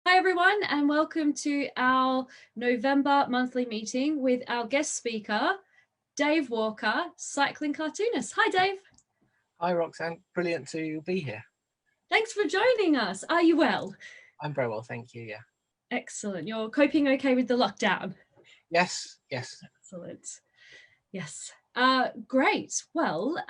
Hi everyone, and welcome to our November monthly meeting with our guest speaker, Dave Walker, cycling cartoonist. Hi Dave. Hi Roxanne, brilliant to be here. Thanks for joining us. Are you well? I'm very well, thank you, yeah. Excellent. You're coping okay with the lockdown? Yes. Excellent. Yes. Great. Well,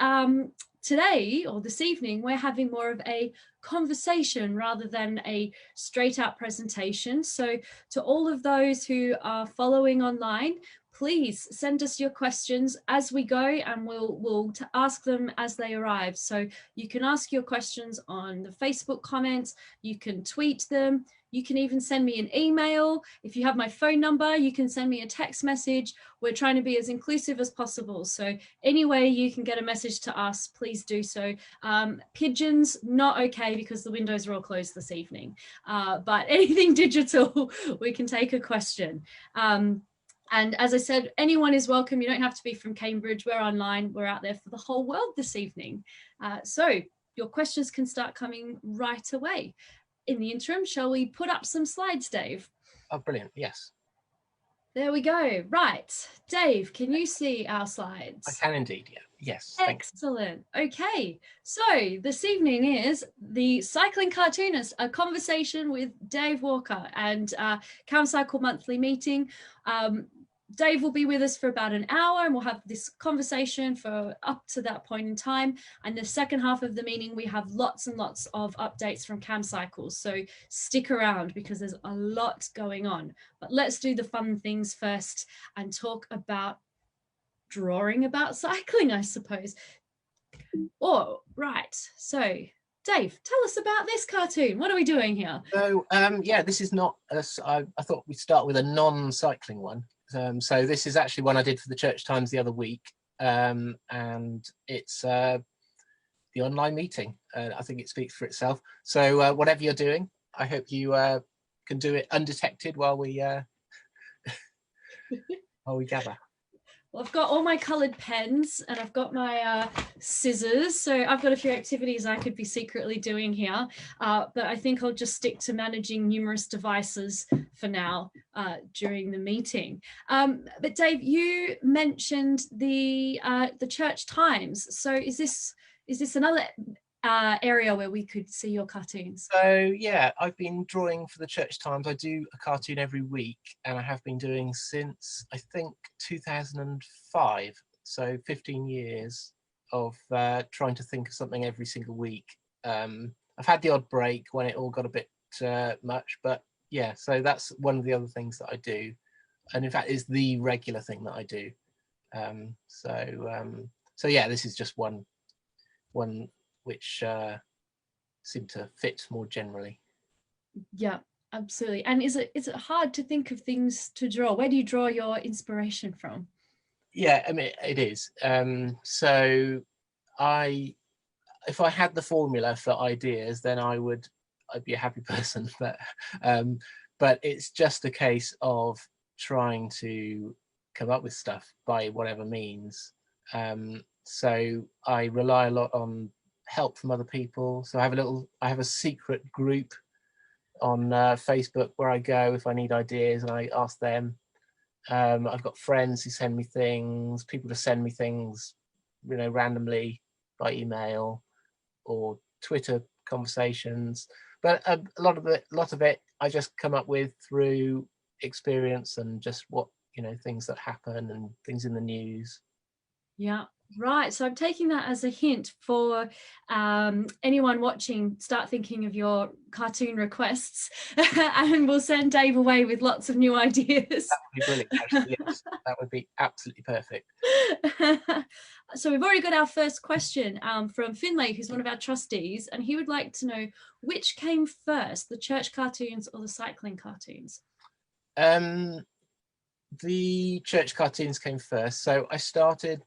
today or this evening, we're having more of a conversation rather than a straight out presentation. So to all of those who are following online, please send us your questions as we go, and we'll ask them as they arrive. So you can ask your questions on the Facebook comments, you can tweet them, you can even send me an email. If you have my phone number, you can send me a text message. We're trying to be as inclusive as possible. So any way you can get a message to us, please do so. Pigeons, not okay because the windows are all closed this evening. But anything digital, we can take a question. And as I said, anyone is welcome. You don't have to be from Cambridge. We're online. We're out there for the whole world this evening. So your questions can start coming right away. In the interim, shall we put up some slides, Dave? Oh, brilliant, yes. There we go. Right. Dave, can you see our slides? I can indeed, yeah. Yes, Excellent. Okay. So this evening is the Cycling Cartoonist, a conversation with Dave Walker and Camcycle monthly meeting. Dave will be with us for about an hour and we'll have this conversation for up to that point in time. And the second half of the meeting, we have lots and lots of updates from Camcycle. So stick around because there's a lot going on. But let's do the fun things first and talk about drawing about cycling, I suppose. Oh, right. So Dave, tell us about this cartoon. What are we doing here? So, yeah, this is not, I thought we'd start with a non-cycling one. So this is actually one I did for the Church Times the other week. And it's the online meeting. I think it speaks for itself. So whatever you're doing, I hope you can do it undetected while we gather. Well, I've got all my coloured pens and I've got my scissors. So I've got a few activities I could be secretly doing here. But I think I'll just stick to managing numerous devices for now during the meeting. But Dave, you mentioned the Church Times. So is this another area where we could see your cartoons? So yeah, I've been drawing for the Church Times. I do a cartoon every week and I have been doing since I think 2005, so 15 years of trying to think of something every single week. I've had the odd break when it all got a bit much, but yeah, so that's one of the other things that I do, and in fact is the regular thing that I do. So yeah, this is just one which seem to fit more generally. Yeah, absolutely. And is it hard to think of things to draw? Where do you draw your inspiration from? Yeah, I mean it is. So if I had the formula for ideas, then I'd be a happy person. But it's just a case of trying to come up with stuff by whatever means. So I rely a lot on help from other people. So I have a secret group on Facebook where I go if I need ideas and I ask them. I've got friends who send me things, people to send me things, randomly by email or Twitter conversations. But a lot of it I just come up with through experience and just what, things that happen and things in the news. Yeah, right. So I'm taking that as a hint for anyone watching. Start thinking of your cartoon requests and we'll send Dave away with lots of new ideas. That would be brilliant, actually. Yes, that would be absolutely perfect. So we've already got our first question from Finlay, who's one of our trustees, and he would like to know which came first, the church cartoons or the cycling cartoons? The church cartoons came first. So I started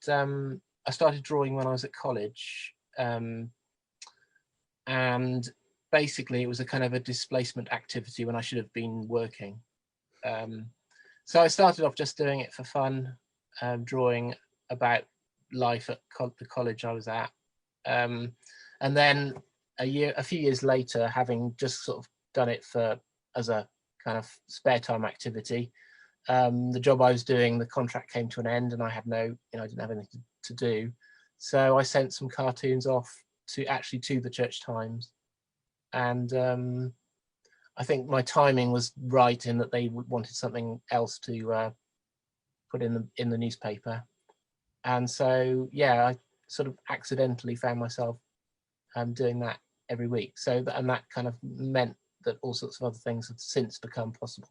drawing when I was at college, and basically it was a kind of a displacement activity when I should have been working. So I started off just doing it for fun, drawing about life at the college I was at, and then a few years later, having just sort of done it for as a kind of spare time activity. The job I was doing, the contract came to an end, and I had I didn't have anything to do. So I sent some cartoons off to the Church Times, and I think my timing was right in that they wanted something else to put in the newspaper, and so yeah, I sort of accidentally found myself doing that every week. So that kind of meant that all sorts of other things have since become possible.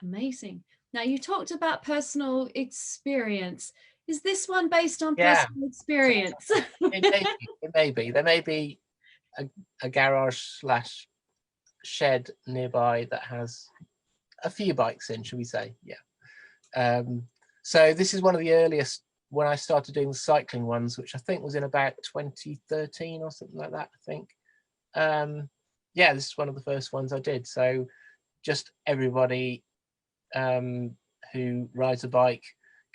Amazing. Now, you talked about personal experience. Is this one based on personal experience? So it may be. There may be a garage / shed nearby that has a few bikes in, shall we say? Yeah. So this is one of the earliest, when I started doing the cycling ones, which I think was in about 2013 or something like that, I think. Yeah, this is one of the first ones I did. So just everybody who rides a bike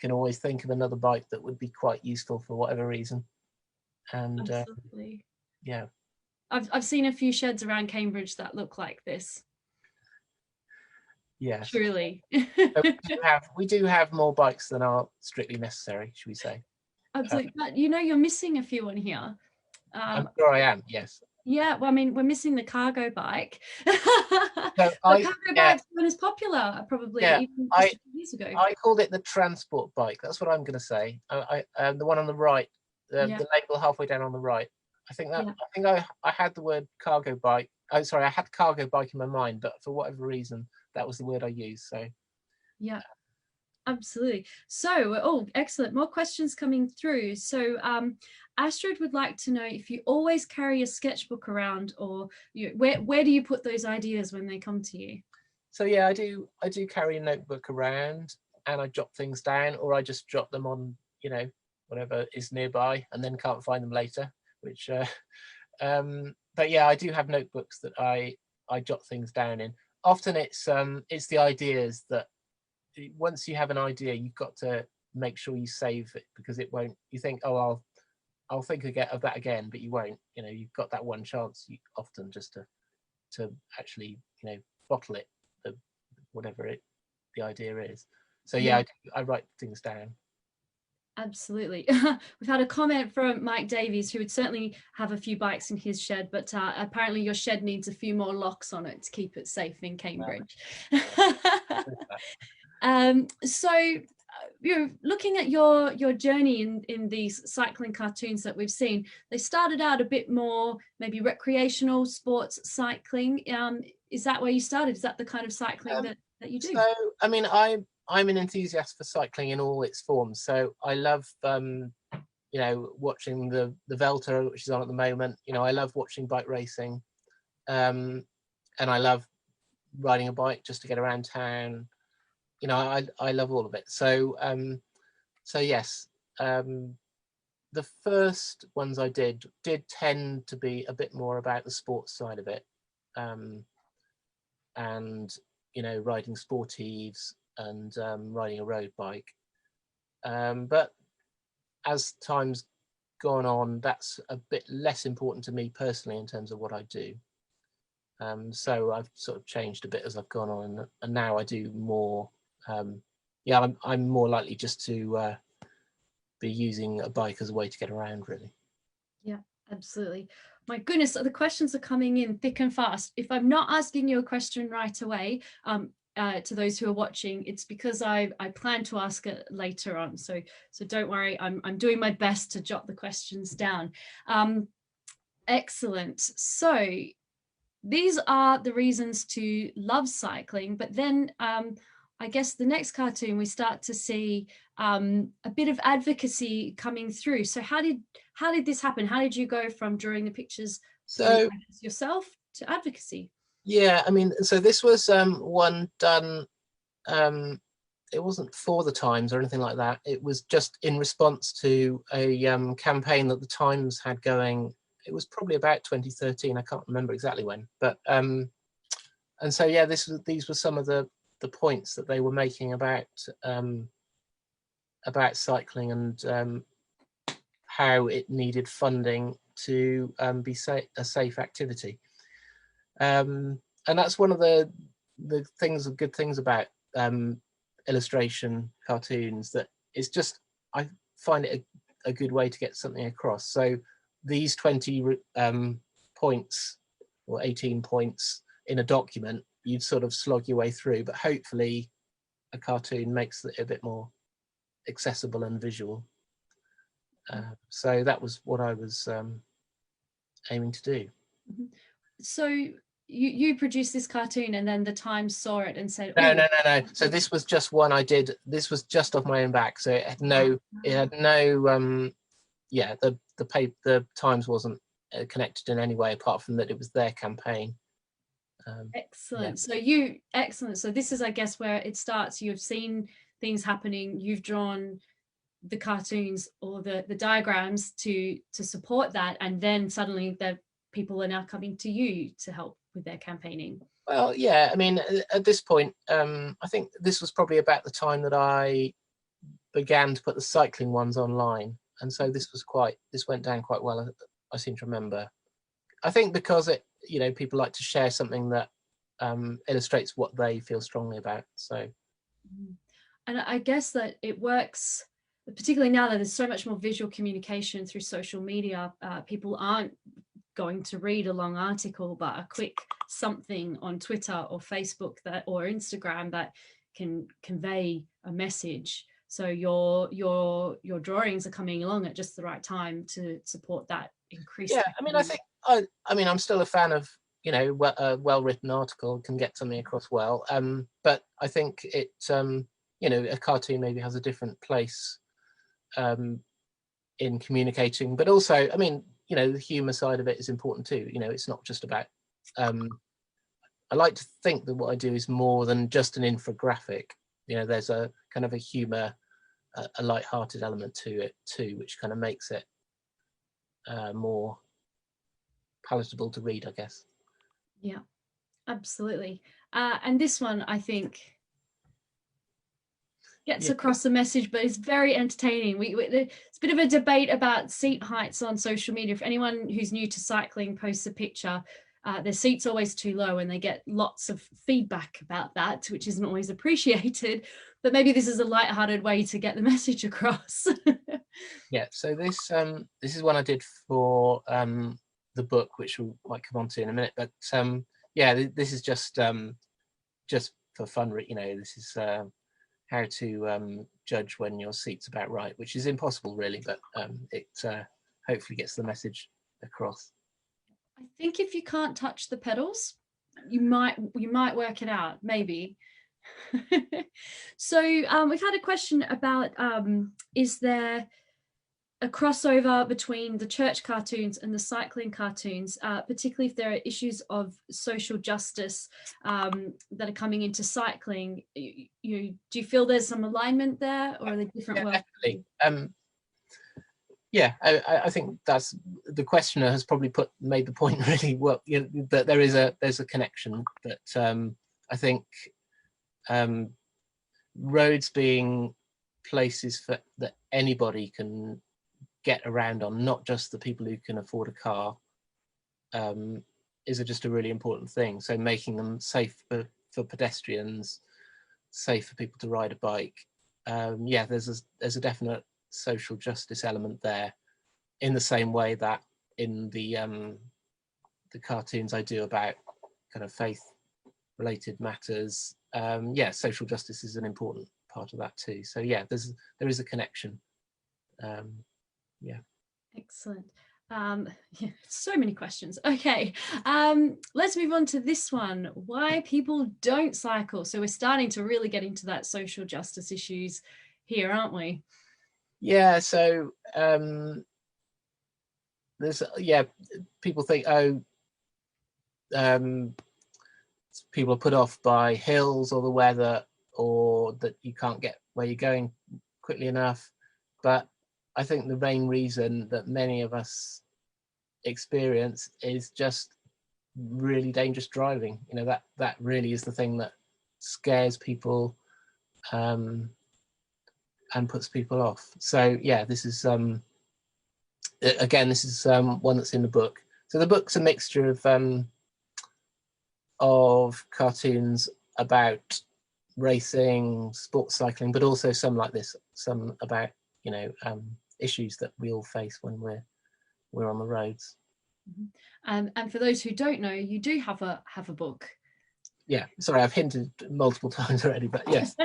can always think of another bike that would be quite useful for whatever reason. And Absolutely. Yeah, I've seen a few sheds around Cambridge that look like this. yes, Truly. So we do have more bikes than are strictly necessary, should we say? Absolutely. But you're missing a few on here. I'm sure I am, yes. Yeah, well, I mean, we're missing the cargo bike. So cargo bikes weren't as popular, probably, even just a few years ago. I called it the transport bike. That's what I'm going to say. The one on the right, the label halfway down on the right. I think I had the word cargo bike. Oh, sorry, I had cargo bike in my mind, but for whatever reason, that was the word I used. So yeah, absolutely. So, excellent. More questions coming through. So, Astrid would like to know if you always carry a sketchbook around, or where do you put those ideas when they come to you? So yeah, I do carry a notebook around, and I jot things down, or I just jot them on, whatever is nearby, and then can't find them later. Which, but yeah, I do have notebooks that I jot things down in. Often it's the ideas that once you have an idea, you've got to make sure you save it, because it won't. You think, oh, I'll think of that again, but you won't. You've got that one chance. Often just to actually bottle it, whatever the idea is. So yeah, I write things down. Absolutely. We've had a comment from Mike Davies, who would certainly have a few bikes in his shed, but apparently your shed needs a few more locks on it to keep it safe in Cambridge. So looking at your journey in these cycling cartoons that we've seen, they started out a bit more maybe recreational sports cycling. Is that where you started? Is that the kind of cycling that you do? So I mean, I'm an enthusiast for cycling in all its forms. So I love watching the Velta, which is on at the moment. I love watching bike racing, and I love riding a bike just to get around town. I love all of it. So yes, the first ones I did tend to be a bit more about the sports side of it, and riding sportives and riding a road bike. But as time's gone on, that's a bit less important to me personally in terms of what I do. So I've sort of changed a bit as I've gone on, and now I do more. I'm more likely just to be using a bike as a way to get around, really. Yeah, absolutely. My goodness, the questions are coming in thick and fast. If I'm not asking you a question right away, to those who are watching, it's because I plan to ask it later on. So don't worry, I'm doing my best to jot the questions down. Excellent. So these are the reasons to love cycling, but then I guess the next cartoon we start to see a bit of advocacy coming through. So how did this happen? How did you go from drawing the pictures to yourself to advocacy? Yeah, I mean, so this was one done. It wasn't for the Times or anything like that. It was just in response to a campaign that the Times had going. It was probably about 2013. I can't remember exactly when, but and so yeah, these were some of the points that they were making about cycling and how it needed funding to be a safe activity. And that's one of the the good things about illustration cartoons, that it's just, I find it a good way to get something across. So these 20 points or 18 points in a document, you'd sort of slog your way through, but hopefully a cartoon makes it a bit more accessible and visual. So that was what I was aiming to do. So you produced this cartoon, and then the Times saw it and said, no. So this was just one I did. This was just off my own back. So it had no, yeah, the Times wasn't connected in any way apart from that it was their campaign. Excellent. Yeah. So this is, I guess, where it starts. You've seen things happening. You've drawn the cartoons or the diagrams to support that, and then suddenly the people are now coming to you to help with their campaigning. Well, yeah, I mean, at this point, I think this was probably about the time that I began to put the cycling ones online, and so this went down quite well, I seem to remember. I think because people like to share something that illustrates what they feel strongly about. So, and I guess that it works, particularly now that there's so much more visual communication through social media. People aren't going to read a long article, but a quick something on Twitter or Facebook or Instagram that can convey a message. So your drawings are coming along at just the right time to support that increase. Yeah, I mean, I mean, I'm still a fan of, a well-written article can get something across well. But I think it, a cartoon maybe has a different place in communicating, but also, I mean, the humor side of it is important too. It's not just about, I like to think that what I do is more than just an infographic. There's a kind of a humor, a light-hearted element to it too, which kind of makes it more palatable to read, I guess. Yeah, absolutely. And this one, I think, gets across the message, but it's very entertaining. It's a bit of a debate about seat heights on social media. If anyone who's new to cycling posts a picture, their seat's always too low, and they get lots of feedback about that, which isn't always appreciated. But maybe this is a light-hearted way to get the message across. Yeah, so this is one I did for the book, which we might come on to in a minute. But yeah, this is just for fun. This is how to judge when your seat's about right, which is impossible really, but it hopefully gets the message across. I think if you can't touch the pedals, you might work it out, maybe. So we've had a question about is there a crossover between the church cartoons and the cycling cartoons, particularly if there are issues of social justice that are coming into cycling? Do you feel there's some alignment there, or are they different worlds? Definitely. Yeah, I think that's the questioner has probably made the point really well. That there's a connection. That I think roads being places that anybody can get around on, not just the people who can afford a car, is just a really important thing. So making them safe for pedestrians, safe for people to ride a bike. Yeah, there's a definite social justice element there, in the same way that in the cartoons I do about kind of faith related matters, yeah, social justice is an important part of that too. So yeah, there is a connection. Yeah. Excellent. Yeah, so many questions. Okay, let's move on to this one. Why people don't cycle. So we're starting to really get into that social justice issues here, aren't we? Yeah, so there's people think, people are put off by hills or the weather, or that you can't get where you're going quickly enough. But I think the main reason that many of us experience is just really dangerous driving. That really is the thing that scares people and puts people off. So yeah, this is again, this is one that's in the book. So the book's a mixture of cartoons about racing, sports cycling, but also some like this, some about, you know, issues that we all face when we're on the roads. And for those who don't know, you do have a book. Yeah, sorry, I've hinted multiple times already, but yes.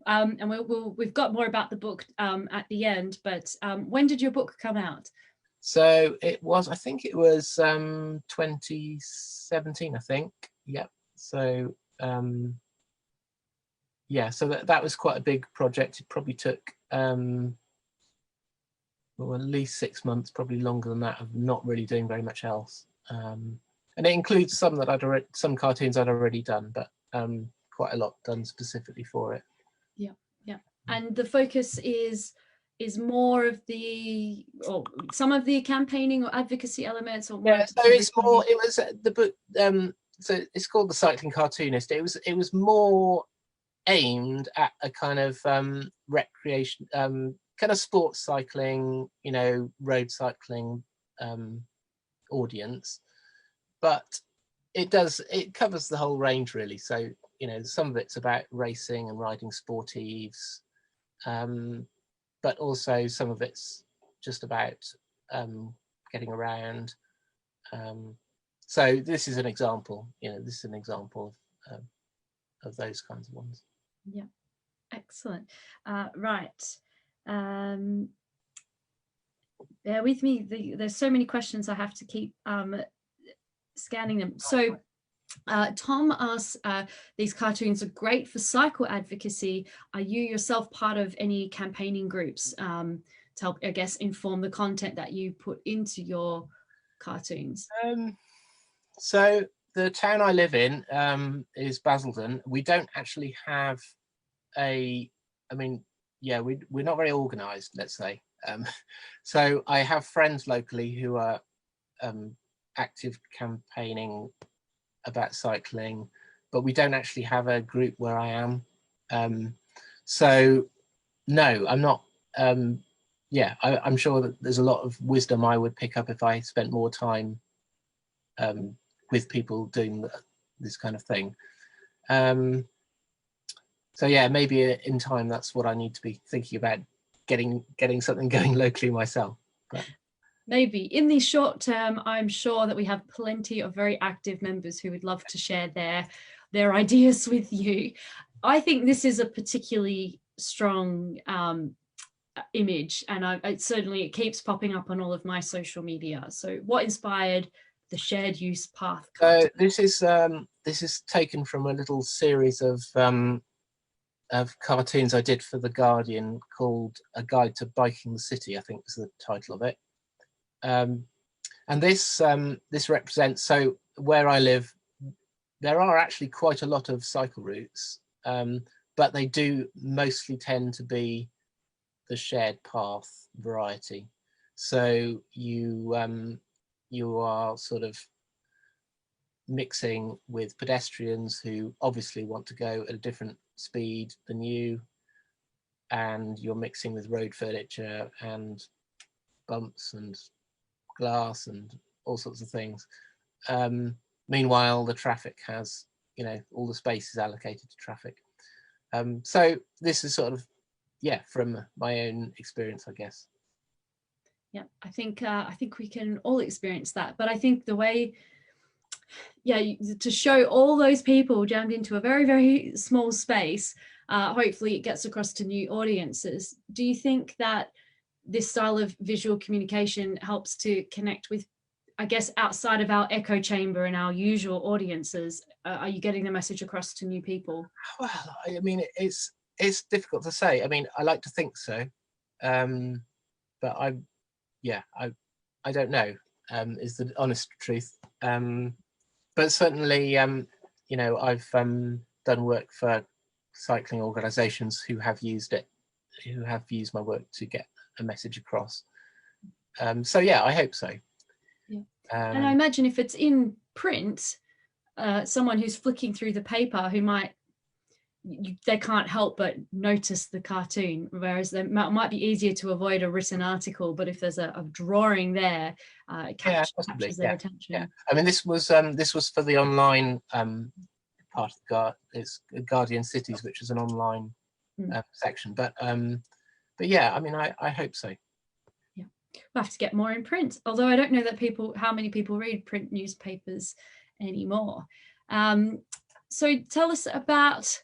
And we've got more about the book at the end, but when did your book come out? So it was, I think it was 2017, I think. Yep. So yeah, so that was quite a big project. It probably took well, at least 6 months, probably longer than that, of not really doing very much else. And it includes some that some cartoons I'd already done, but quite a lot done specifically for it. Yeah, yeah. And the focus is more of the, or some of the campaigning or advocacy elements, or more? Yeah, so it's more. It was the book. So it's called The Cycling Cartoonist. It was more aimed at a kind of recreation, kind of sports cycling, you know, road cycling audience, but it covers the whole range really. So, you know, some of it's about racing and riding sportives, but also some of it's just about getting around. So this is an example, you know, this is an example of those kinds of ones. Yeah, excellent. Right. Bear with me. There's so many questions I have to keep scanning them. So Tom asks, these cartoons are great for cycle advocacy. Are you yourself part of any campaigning groups to help, I guess, inform the content that you put into your cartoons? So the town I live in is Basildon. We don't actually have I mean, yeah, we're not very organized, let's say. So I have friends locally who are active campaigning about cycling, but we don't actually have a group where I am. So no, I'm not. Yeah, I'm sure that there's a lot of wisdom I would pick up if I spent more time with people doing this kind of thing. So yeah, maybe in time that's what I need to be thinking about, getting something going locally myself. But maybe in the short term, I'm sure that we have plenty of very active members who would love to share their ideas with you. I think this is a particularly strong image, and it keeps popping up on all of my social media. So what inspired the shared use path? This is taken from a little series of cartoons I did for The Guardian called A Guide to Biking the City, I think was the title of it. And this represents, so where I live, there are actually quite a lot of cycle routes, but they do mostly tend to be the shared path variety. So you are sort of mixing with pedestrians who obviously want to go at a different speed than you, and you're mixing with road furniture and bumps and glass and all sorts of things. Meanwhile, the traffic has, you know, all the space is allocated to traffic. So this is sort of, yeah, from my own experience, I guess. Yeah, I think we can all experience that, but I think the way, yeah, to show all those people jammed into a very, very small space, hopefully it gets across to new audiences. Do you think that this style of visual communication helps to connect with, I guess, outside of our echo chamber and our usual audiences? Are you getting the message across to new people? Well, I mean, it's difficult to say. I mean, I like to think so, but I don't know, is the honest truth. But certainly, you know, I've done work for cycling organisations who have used my work to get a message across. So yeah, I hope so. Yeah. And I imagine if it's in print, someone who's flicking through the paper who they can't help but notice the cartoon, whereas it might be easier to avoid a written article, but if there's a drawing there, it captures their attention. Yeah. I mean, this was for the online part of it's Guardian Cities, which is an online section. But yeah, I mean, I hope so. Yeah, we'll have to get more in print. Although I don't know that how many people read print newspapers anymore. So tell us about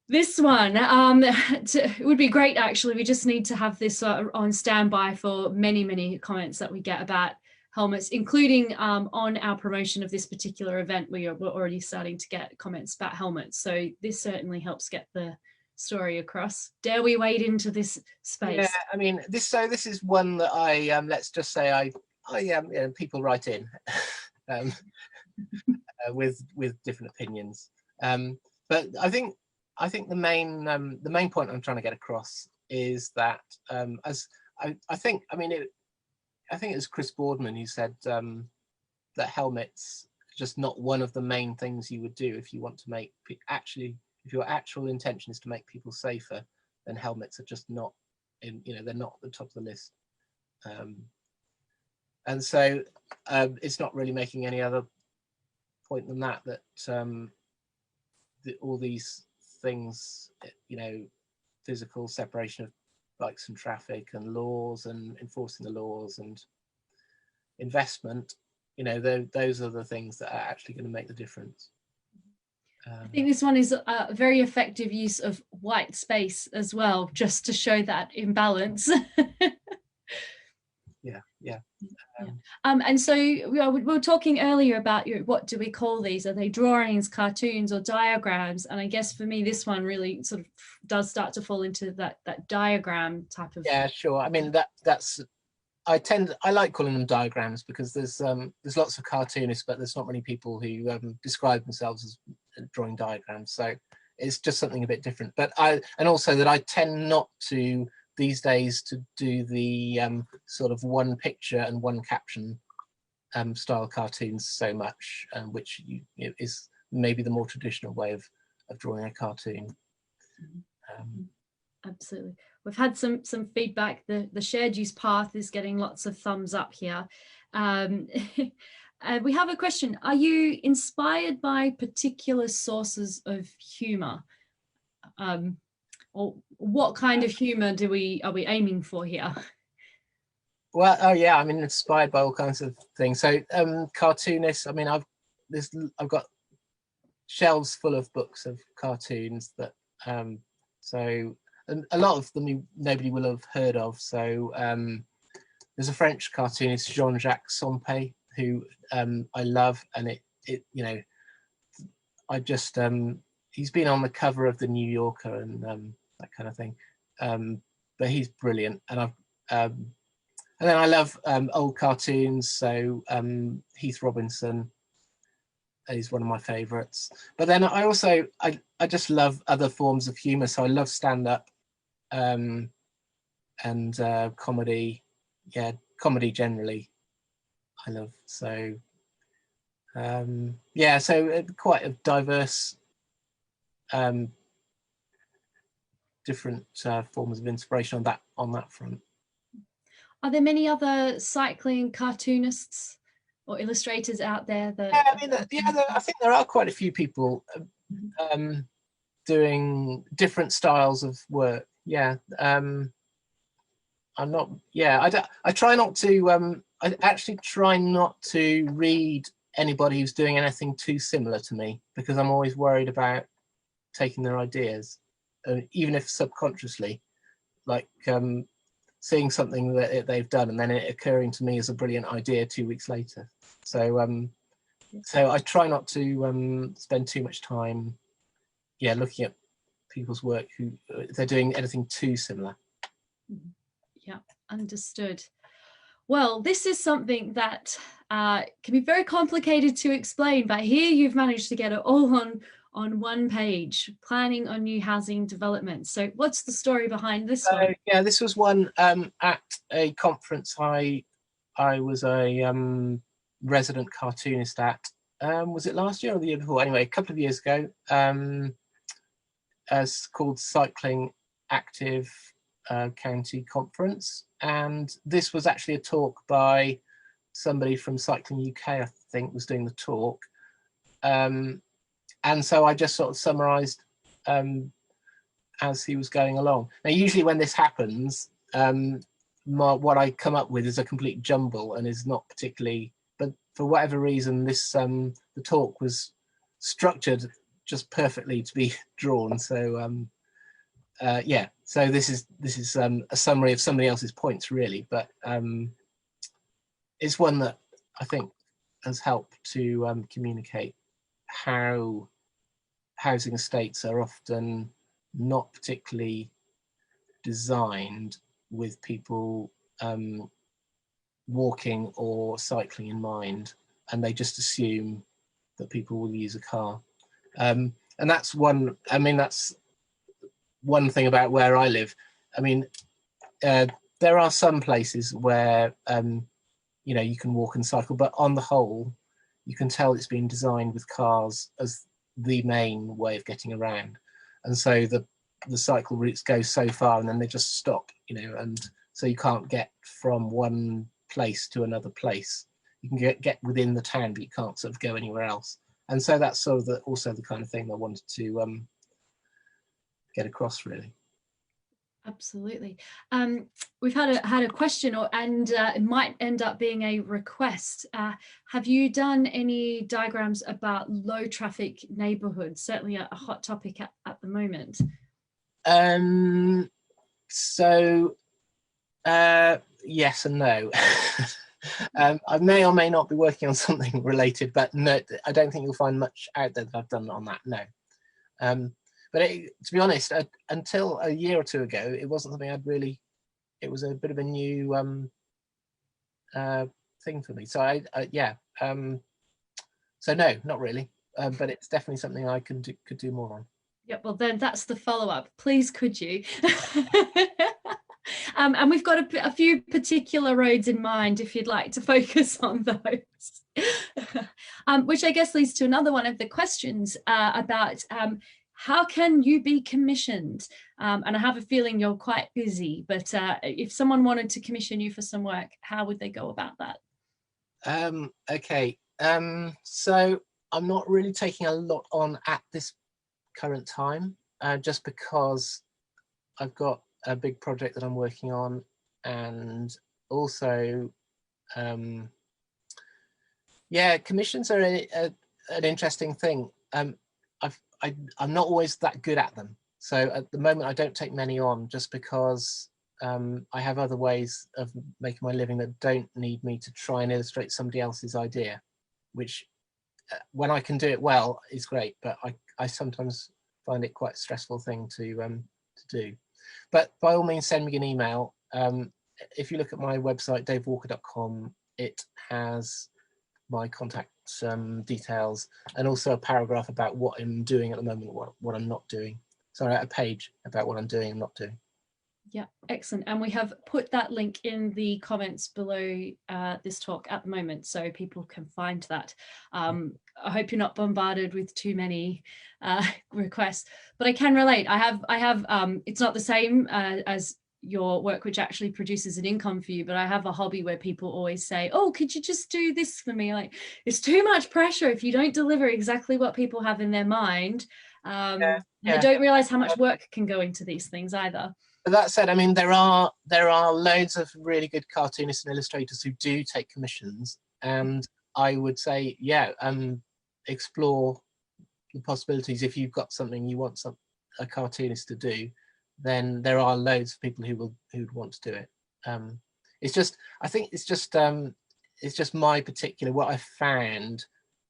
this one. It would be great, actually. We just need to have this on standby for many comments that we get about helmets, including on our promotion of this particular event. We're already starting to get comments about helmets. So this certainly helps get the story across. Dare we wade into this space? Yeah, I mean, this is one that I let's just say I you know, people write in with different opinions. But I think the main point I'm trying to get across is that as I think it was Chris Boardman who said that helmets are just not one of the main things you would do if you want to make if your actual intention is to make people safer, then helmets are just not they're not at the top of the list. And so it's not really making any other point than that all these things, physical separation of bikes and traffic and laws and enforcing the laws and investment, those are the things that are actually going to make the difference. I think this one is a very effective use of white space as well, just to show that imbalance. Yeah. And so we were talking earlier about what do we call these? Are they drawings, cartoons, or diagrams? And I guess for me, this one really sort of does start to fall into that diagram type of. Yeah, sure. I mean, that's. I like calling them diagrams because there's lots of cartoonists, but there's not many people who describe themselves as drawing diagrams. So it's just something a bit different. But also that I tend not to these days to do the sort of one picture and one caption style cartoons so much, which is maybe the more traditional way of drawing a cartoon. Absolutely. We've had some feedback. The shared use path is getting lots of thumbs up here. We have a question. Are you inspired by particular sources of humor? Or what kind of humor are we aiming for here? Well, oh yeah, I mean, inspired by all kinds of things. So cartoonists, I mean, I've got shelves full of books of cartoons that so and a lot of them nobody will have heard of. So there's a French cartoonist, Jean-Jacques Sompé, who I love, and I just he's been on the cover of the New Yorker and that kind of thing. But he's brilliant, and then I love old cartoons. So Heath Robinson is one of my favorites. But then I also I just love other forms of humor. So I love stand-up and comedy. Yeah, comedy generally I love. So yeah, so quite a diverse different forms of inspiration on that front. Are there many other cycling cartoonists or illustrators out there that? Yeah, I mean, I think there are quite a few people doing different styles of work. Yeah, I'm not. Yeah, I try not to. I actually try not to read anybody who's doing anything too similar to me, because I'm always worried about taking their ideas, even if subconsciously, like seeing something that they've done and then it occurring to me as a brilliant idea 2 weeks later. So so I try not to spend too much time looking at people's work who if they're doing anything too similar. Yeah, understood. Well, this is something that can be very complicated to explain, but here you've managed to get it all on one page, planning on new housing development. So what's the story behind this one? Yeah, this was one at a conference I was a resident cartoonist at. Was it last year or the year before? Anyway, a couple of years ago, as called Cycling Active County Conference. And this was actually a talk by somebody from Cycling UK, I think, was doing the talk. and so I just sort of summarised as he was going along. Now, usually when this happens, what I come up with is a complete jumble and is not particularly. But for whatever reason, this the talk was structured just perfectly to be drawn. So yeah, so this is a summary of somebody else's points, really, but it's one that I think has helped to communicate how housing estates are often not particularly designed with people walking or cycling in mind, and they just assume that people will use a car. And that's one, I mean, that's one thing about where I live. I mean, there are some places where, you know, you can walk and cycle, but on the whole, you can tell it's been designed with cars as the main way of getting around. And so the cycle routes go so far and then they just stop, you know, and so you can't get from one place to another place. You can get within the town, but you can't sort of go anywhere else. And so that's sort of also the kind of thing I wanted to get across, really. Absolutely. We've had a question, and it might end up being a request. Have you done any diagrams about low traffic neighborhoods? Certainly a hot topic at the moment. So yes and no. I may or may not be working on something related, but no, I don't think you'll find much out there that I've done on that. No. But to be honest, until a year or two ago, it wasn't something I'd really. It was a bit of a new thing for me. So yeah. So no, not really. But it's definitely something I could do more on. Yeah, well then that's the follow-up. Please, could you? And we've got a few particular roads in mind if you'd like to focus on those. Which I guess leads to another one of the questions about how can you be commissioned? And I have a feeling you're quite busy, but if someone wanted to commission you for some work, how would they go about that? Okay, so I'm not really taking a lot on at this current time, just because I've got a big project that I'm working on, and also yeah, commissions are an interesting thing. I'm not always that good at them, so at the moment I don't take many on, just because I have other ways of making my living that don't need me to try and illustrate somebody else's idea, which when I can do it well is great, but I sometimes find it quite a stressful thing to do. But by all means, send me an email. If you look at my website, davewalker.com, it has my contact details, and also a paragraph about what I'm doing at the moment, what I'm not doing. Sorry, a page about what I'm doing and not doing. Yeah, excellent. And we have put that link in the comments below this talk at the moment, so people can find that. I hope you're not bombarded with too many requests, but I can relate. I have it's not the same as your work, which actually produces an income for you, but I have a hobby where people always say, oh, could you just do this for me? Like, it's too much pressure if you don't deliver exactly what people have in their mind. They don't realize how much work can go into these things either. But that said, I mean, there are loads of really good cartoonists and illustrators who do take commissions, and I would say, yeah, explore the possibilities. If you've got something you want a cartoonist to do, then there are loads of people who'd want to do it. It's just, I think it's just my particular, what I've found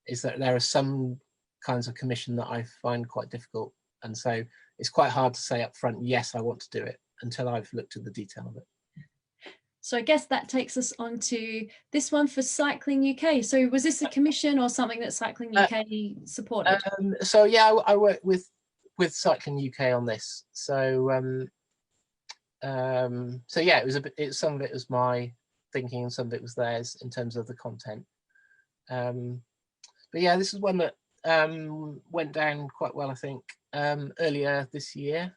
is that there are some kinds of commission that I find quite difficult, and so it's quite hard to say up front, yes, I want to do it, until I've looked at the detail of it. So I guess that takes us on to this one for Cycling UK. So was this a commission or something that Cycling UK supported? So yeah, I work with Cycling UK on this. So so yeah, some of it was my thinking and some of it was theirs in terms of the content. But yeah, this is one that went down quite well, I think, earlier this year,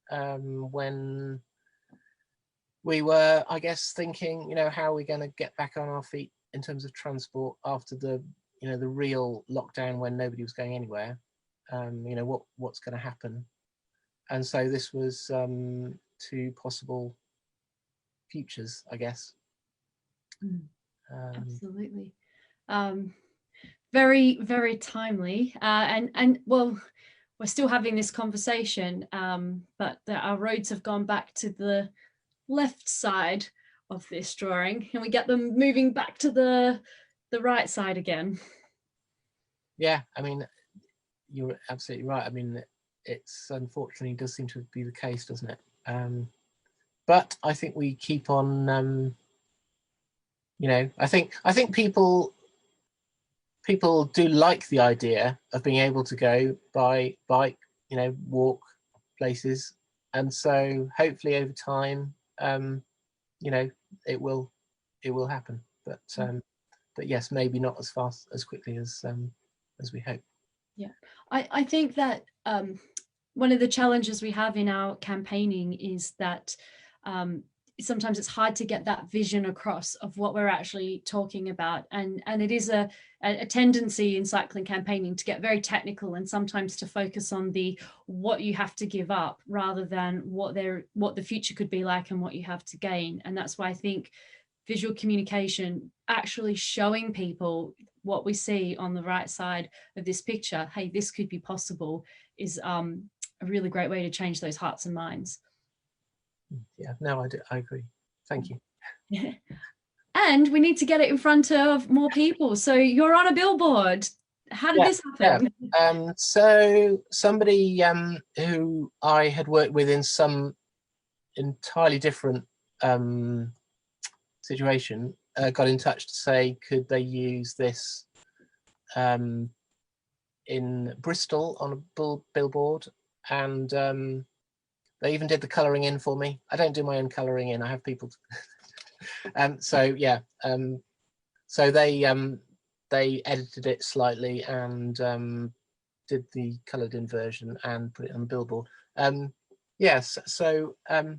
when we were, I guess, thinking, how are we going to get back on our feet in terms of transport after the real lockdown when nobody was going anywhere. you know, what's going to happen. And so this was 2 possible futures, I guess. Absolutely. Very, very timely. And well, we're still having this conversation, but our roads have gone back to the left side of this drawing, and we get them moving back to the right side again. Yeah, I mean, you're absolutely right. I mean, it's unfortunately does seem to be the case, doesn't it? But I think we keep on. You know, I think people do like the idea of being able to go by bike, you know, walk places, and so hopefully over time, you know, it will happen. But yes, maybe not as fast as quickly as we hope. Yeah, I think that one of the challenges we have in our campaigning is that sometimes it's hard to get that vision across of what we're actually talking about, and it is a tendency in cycling campaigning to get very technical and sometimes to focus on the what you have to give up rather than what the future could be like and what you have to gain. And that's why I think visual communication, actually showing people what we see on the right side of this picture, hey, this could be possible, is a really great way to change those hearts and minds. Yeah, no, I agree. Thank you. And we need to get it in front of more people. So you're on a billboard. How did this happen? Yeah. So somebody who I had worked with in some entirely different situation got in touch to say could they use this in Bristol on a billboard, and they even did the colouring in for me. I don't do my own colouring in. I have people. So yeah, so they edited it slightly and did the coloured in version and put it on the billboard. Yes, so I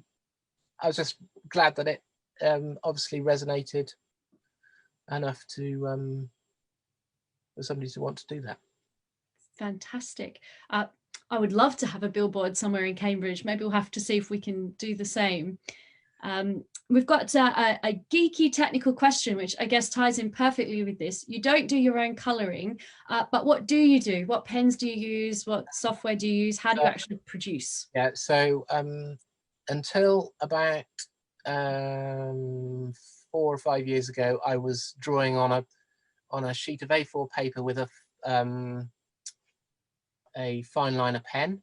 was just glad that it obviously resonated enough to for somebody to want to do that. Fantastic. I would love to have a billboard somewhere in Cambridge. Maybe we'll have to see if we can do the same. We've got a geeky technical question, which I guess ties in perfectly with this. You don't do your own colouring, but what do you do? What pens do you use? What software do you use? How do you actually produce? Yeah, so until about 4 or 5 years ago, I was drawing on a sheet of A4 paper with a fine liner pen,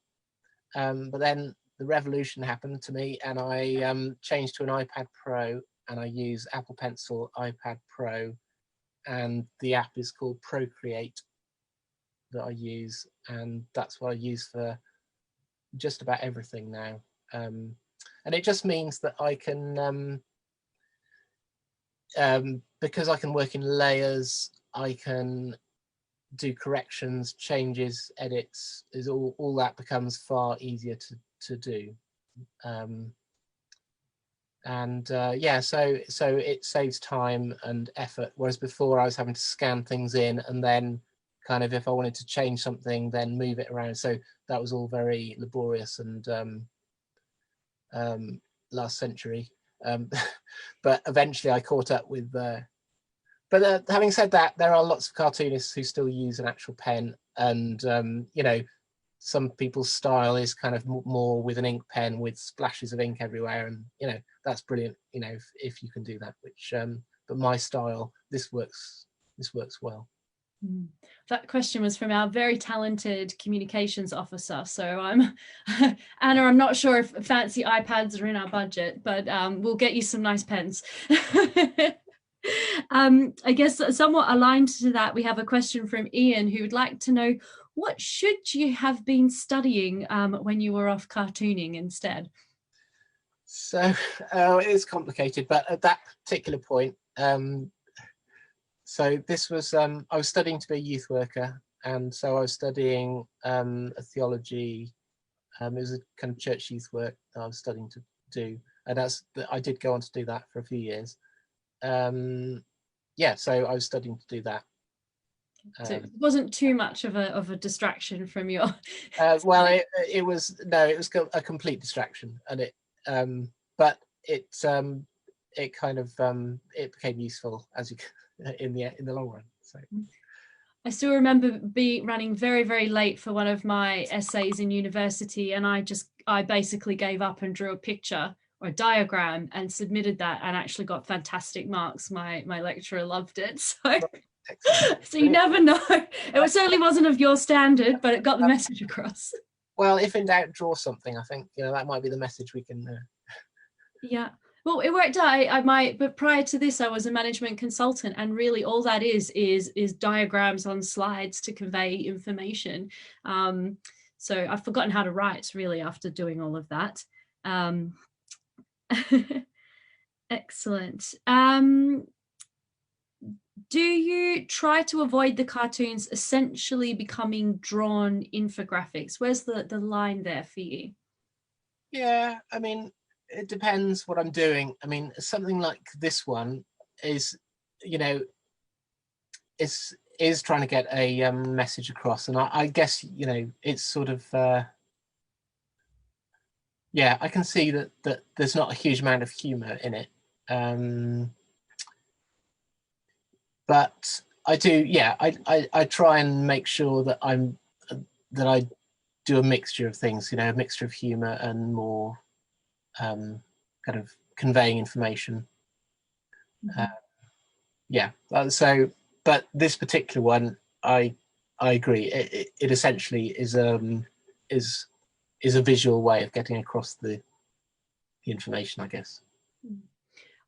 but then the revolution happened to me, and I changed to an iPad Pro, and I use Apple Pencil iPad Pro, and the app is called Procreate that I use, and that's what I use for just about everything now. And it just means that I can, because I can work in layers, I can do corrections, changes, edits, is all that becomes far easier to do. Yeah, so it saves time and effort, whereas before I was having to scan things in and then kind of, if I wanted to change something, then move it around. So that was all very laborious and last century. But eventually I caught up with but having said that, there are lots of cartoonists who still use an actual pen, and you know, some people's style is kind of more with an ink pen with splashes of ink everywhere, and you know, that's brilliant, you know, if you can do that, which but my style, this works well. That question was from our very talented communications officer. So I'm Anna, I'm not sure if fancy iPads are in our budget, but we'll get you some nice pens. I guess somewhat aligned to that, we have a question from Ian who would like to know, what should you have been studying when you were off cartooning instead? So it is complicated, but at that particular point, so this was I was studying to be a youth worker, and so I was studying a theology. It was a kind of church youth work that I was studying to do, and I did go on to do that for a few years. Yeah, so I was studying to do that. So it wasn't too much of a distraction from your. Well, it was a complete distraction, and but it kind of it became useful as you in the long run. So I still remember running very, very late for one of my essays in university, and I basically gave up and drew a picture or a diagram and submitted that, and actually got fantastic marks. My lecturer loved it. So so you never know. It certainly wasn't of your standard, but it got the message across. Well, if in doubt, draw something. I think that might be the message we can. Yeah. Well, it worked out. But prior to this, I was a management consultant, and really all that is diagrams on slides to convey information. So I've forgotten how to write really after doing all of that. Excellent. Do you try to avoid the cartoons essentially becoming drawn infographics? Where's the line there for you? Yeah, I mean, it depends what I'm doing. I mean, something like this one is trying to get a message across, and I guess it's sort of yeah, I can see that there's not a huge amount of humor in it, but I do, yeah, I try and make sure that I do a mixture of things, a mixture of humor and more kind of conveying information. Yeah, so but this particular one, I agree, it essentially is a visual way of getting across the information, I guess.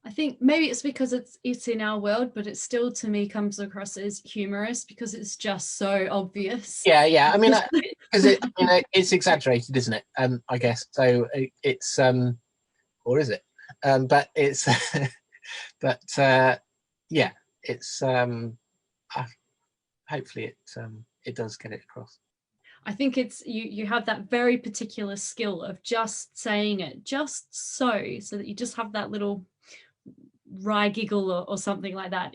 I think maybe it's because it's in our world, but it still to me comes across as humorous because it's just so obvious. Yeah. I mean, because it's exaggerated, isn't it? I guess so. It's or is it? But it's but yeah, it's hopefully it does get it across. I think it's you have that very particular skill of just saying it just so that you just have that little wry giggle or something like that.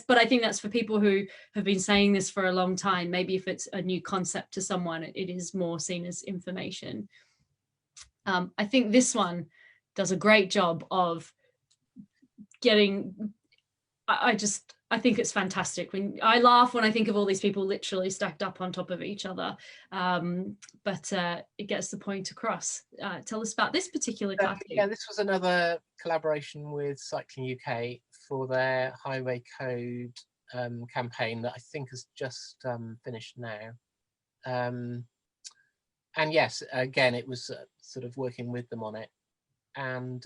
But I think that's for people who have been saying this for a long time. Maybe if it's a new concept to someone, it is more seen as information. I think this one does a great job of getting. I think it's fantastic. When I laugh when I think of all these people literally stacked up on top of each other, but it gets the point across. Tell us about this particular cartoon. Yeah, this was another collaboration with Cycling UK for their Highway Code campaign that I think has just finished now. And yes, again, it was sort of working with them on it, and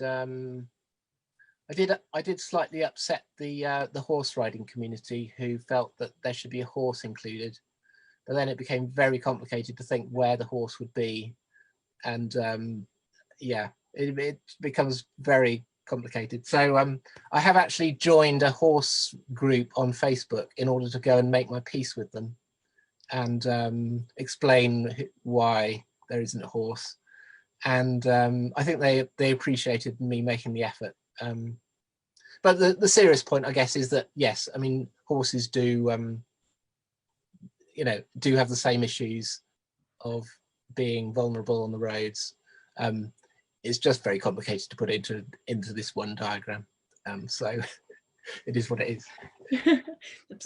I did slightly upset the horse riding community, who felt that there should be a horse included, but then it became very complicated to think where the horse would be, and yeah, it becomes very complicated. So I have actually joined a horse group on Facebook in order to go and make my peace with them and explain why there isn't a horse, and I think they appreciated me making the effort. But the serious point, I guess, is that yes, I mean, horses do have the same issues of being vulnerable on the roads. It's just very complicated to put into this one diagram. So it is what it is.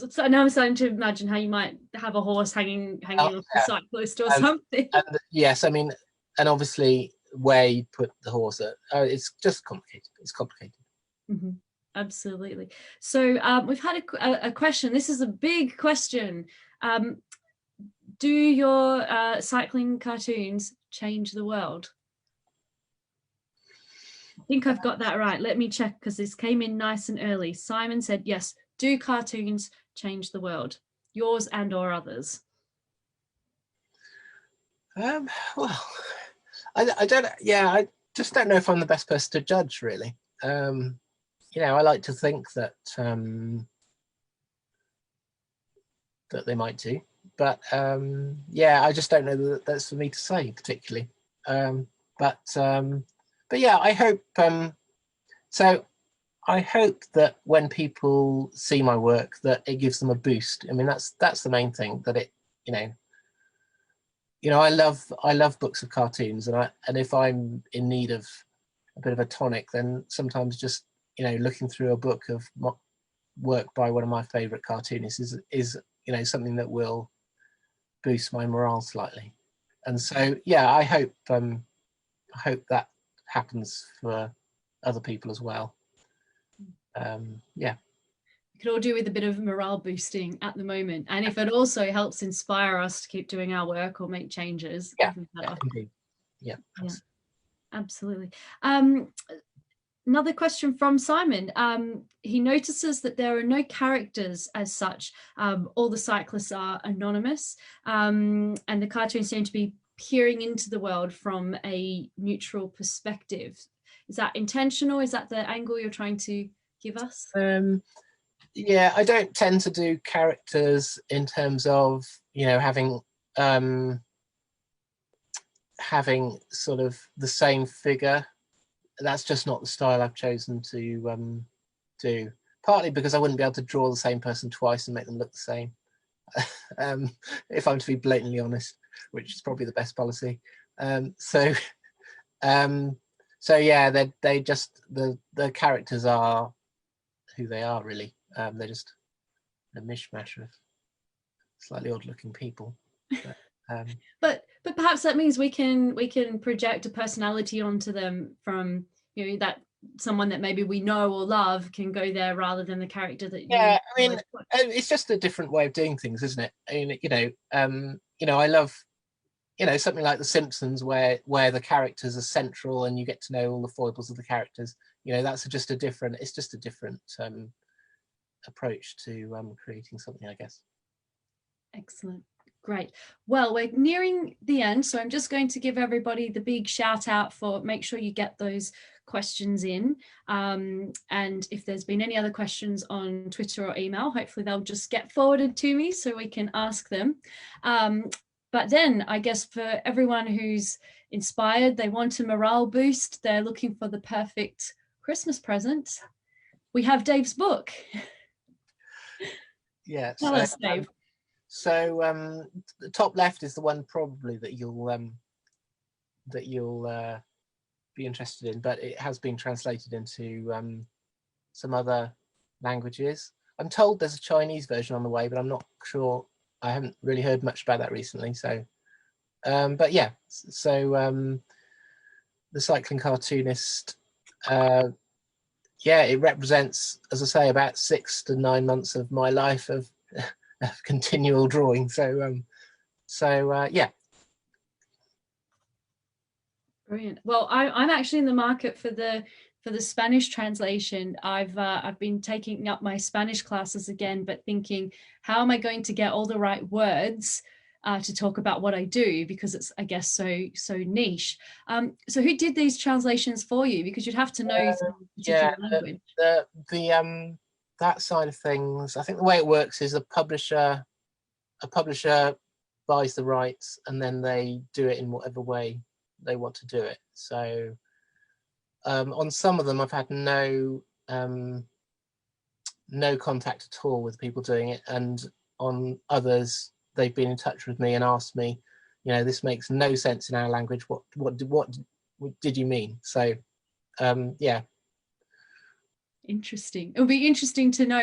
So now I'm starting to imagine how you might have a horse hanging off the cyclist or something. And yes, I mean, and obviously where you put the horse, it's just complicated. It's complicated. Mm-hmm. Absolutely. So we've had a question. This is a big question. Do your cycling cartoons change the world? I think I've got that right. Let me check, because this came in nice and early. Simon said, yes, do cartoons change the world? Yours and or others? Well, I don't, yeah, I just don't know if I'm the best person to judge, really. I like to think that that they might do, but yeah, I just don't know that that's for me to say particularly. But yeah, I hope. So I hope that when people see my work, that it gives them a boost. I mean, that's the main thing. That it, you know, I love books of cartoons, and if I'm in need of a bit of a tonic, then sometimes just looking through a book of work by one of my favorite cartoonists is something that will boost my morale slightly. And so yeah, I hope that happens for other people as well. Yeah. We could all do with a bit of morale boosting at the moment, and if it also helps inspire us to keep doing our work or make changes, Yeah, even better. indeed. Yeah, yeah, absolutely. Another question from Simon. He notices that there are no characters as such. All the cyclists are anonymous, and the cartoons seem to be peering into the world from a neutral perspective. Is that intentional? Is that the angle you're trying to give us? Yeah, I don't tend to do characters in terms of having sort of the same figure. That's just not the style I've chosen to do. Partly because I wouldn't be able to draw the same person twice and make them look the same. If I'm to be blatantly honest, which is probably the best policy. So yeah, they just the characters are who they are really. They're just a mishmash of slightly odd-looking people. But perhaps that means we can project a personality onto them from that someone that maybe we know or love can go there rather than the character that you. Yeah, I mean, it's just a different way of doing things, isn't it? I mean, I love something like The Simpsons where the characters are central and you get to know all the foibles of the characters. That's just a different approach to creating something, I guess. Excellent. Great. Well, we're nearing the end, so I'm just going to give everybody the big shout out for make sure you get those questions in. And if there's been any other questions on Twitter or email, hopefully they'll just get forwarded to me so we can ask them. But then I guess for everyone who's inspired, they want a morale boost, they're looking for the perfect Christmas present, we have Dave's book. Yeah. Tell us, Dave. So the top left is the one probably that you'll be interested in, but it has been translated into some other languages. I'm told there's a Chinese version on the way, but I'm not sure. I haven't really heard much about that recently. So, but yeah, so the Cycling Cartoonist, yeah, it represents, as I say, about 6 to 9 months of my life of continual drawing. So yeah. Brilliant. Well, I'm actually in the market for the Spanish translation. I've been taking up my Spanish classes again, but thinking, how am I going to get all the right words to talk about what I do, because it's, I guess, so niche. So who did these translations for you? Because you'd have to know some particular language. That side of things, I think the way it works is a publisher buys the rights and then they do it in whatever way they want to do it. So on some of them I've had no contact at all with people doing it, and on others they've been in touch with me and asked me, this makes no sense in our language, what did you mean? So yeah. Interesting. It'll be interesting to know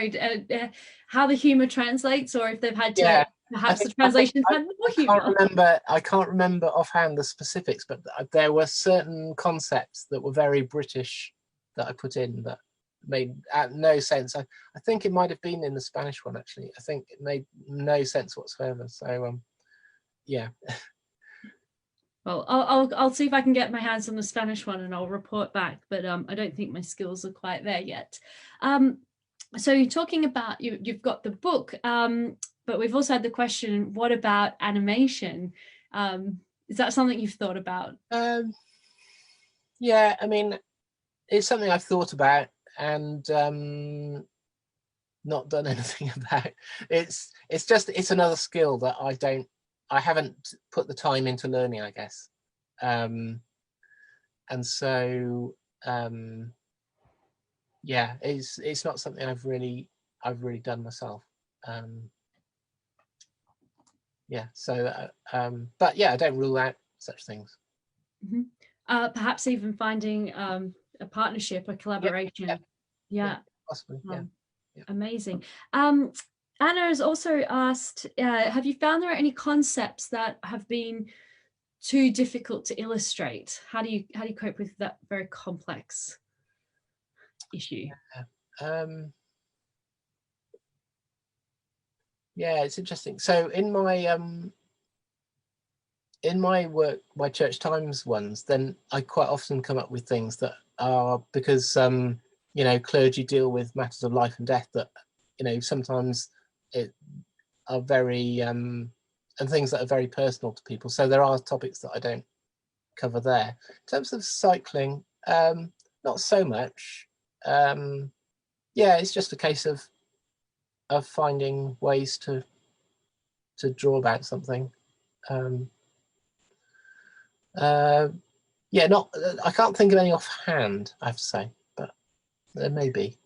how the humor translates, or if they've had to perhaps the translations had more humor. I can't remember offhand the specifics, but there were certain concepts that were very British that I put in that made no sense. I think it might have been in the Spanish one, actually. I think it made no sense whatsoever. So yeah. Well, I'll see if I can get my hands on the Spanish one and I'll report back, but I don't think my skills are quite there yet. So you're talking about, you've got the book, but we've also had the question, what about animation? Is that something you've thought about? Yeah, I mean, it's something I've thought about and not done anything about. It's another skill that I haven't put the time into learning, I guess. And so yeah, it's not something I've really done myself. Yeah, so but yeah, I don't rule out such things. Mm-hmm. Perhaps even finding a partnership, a Yeah, collaboration. yeah, Yeah. possibly. Yeah, yeah. Amazing. Anna has also asked, have you found there are any concepts that have been too difficult to illustrate? How do you cope with that very complex issue? Yeah, it's interesting. So in my work, my Church Times ones, then I quite often come up with things that are, because you know, clergy deal with matters of life and death that, you know, sometimes it are very and things that are very personal to people. So there are topics that I don't cover there. In terms of cycling, not so much. Yeah, it's just a case of finding ways to draw about something. Yeah, not. I can't think of any offhand, I have to say, but there may be.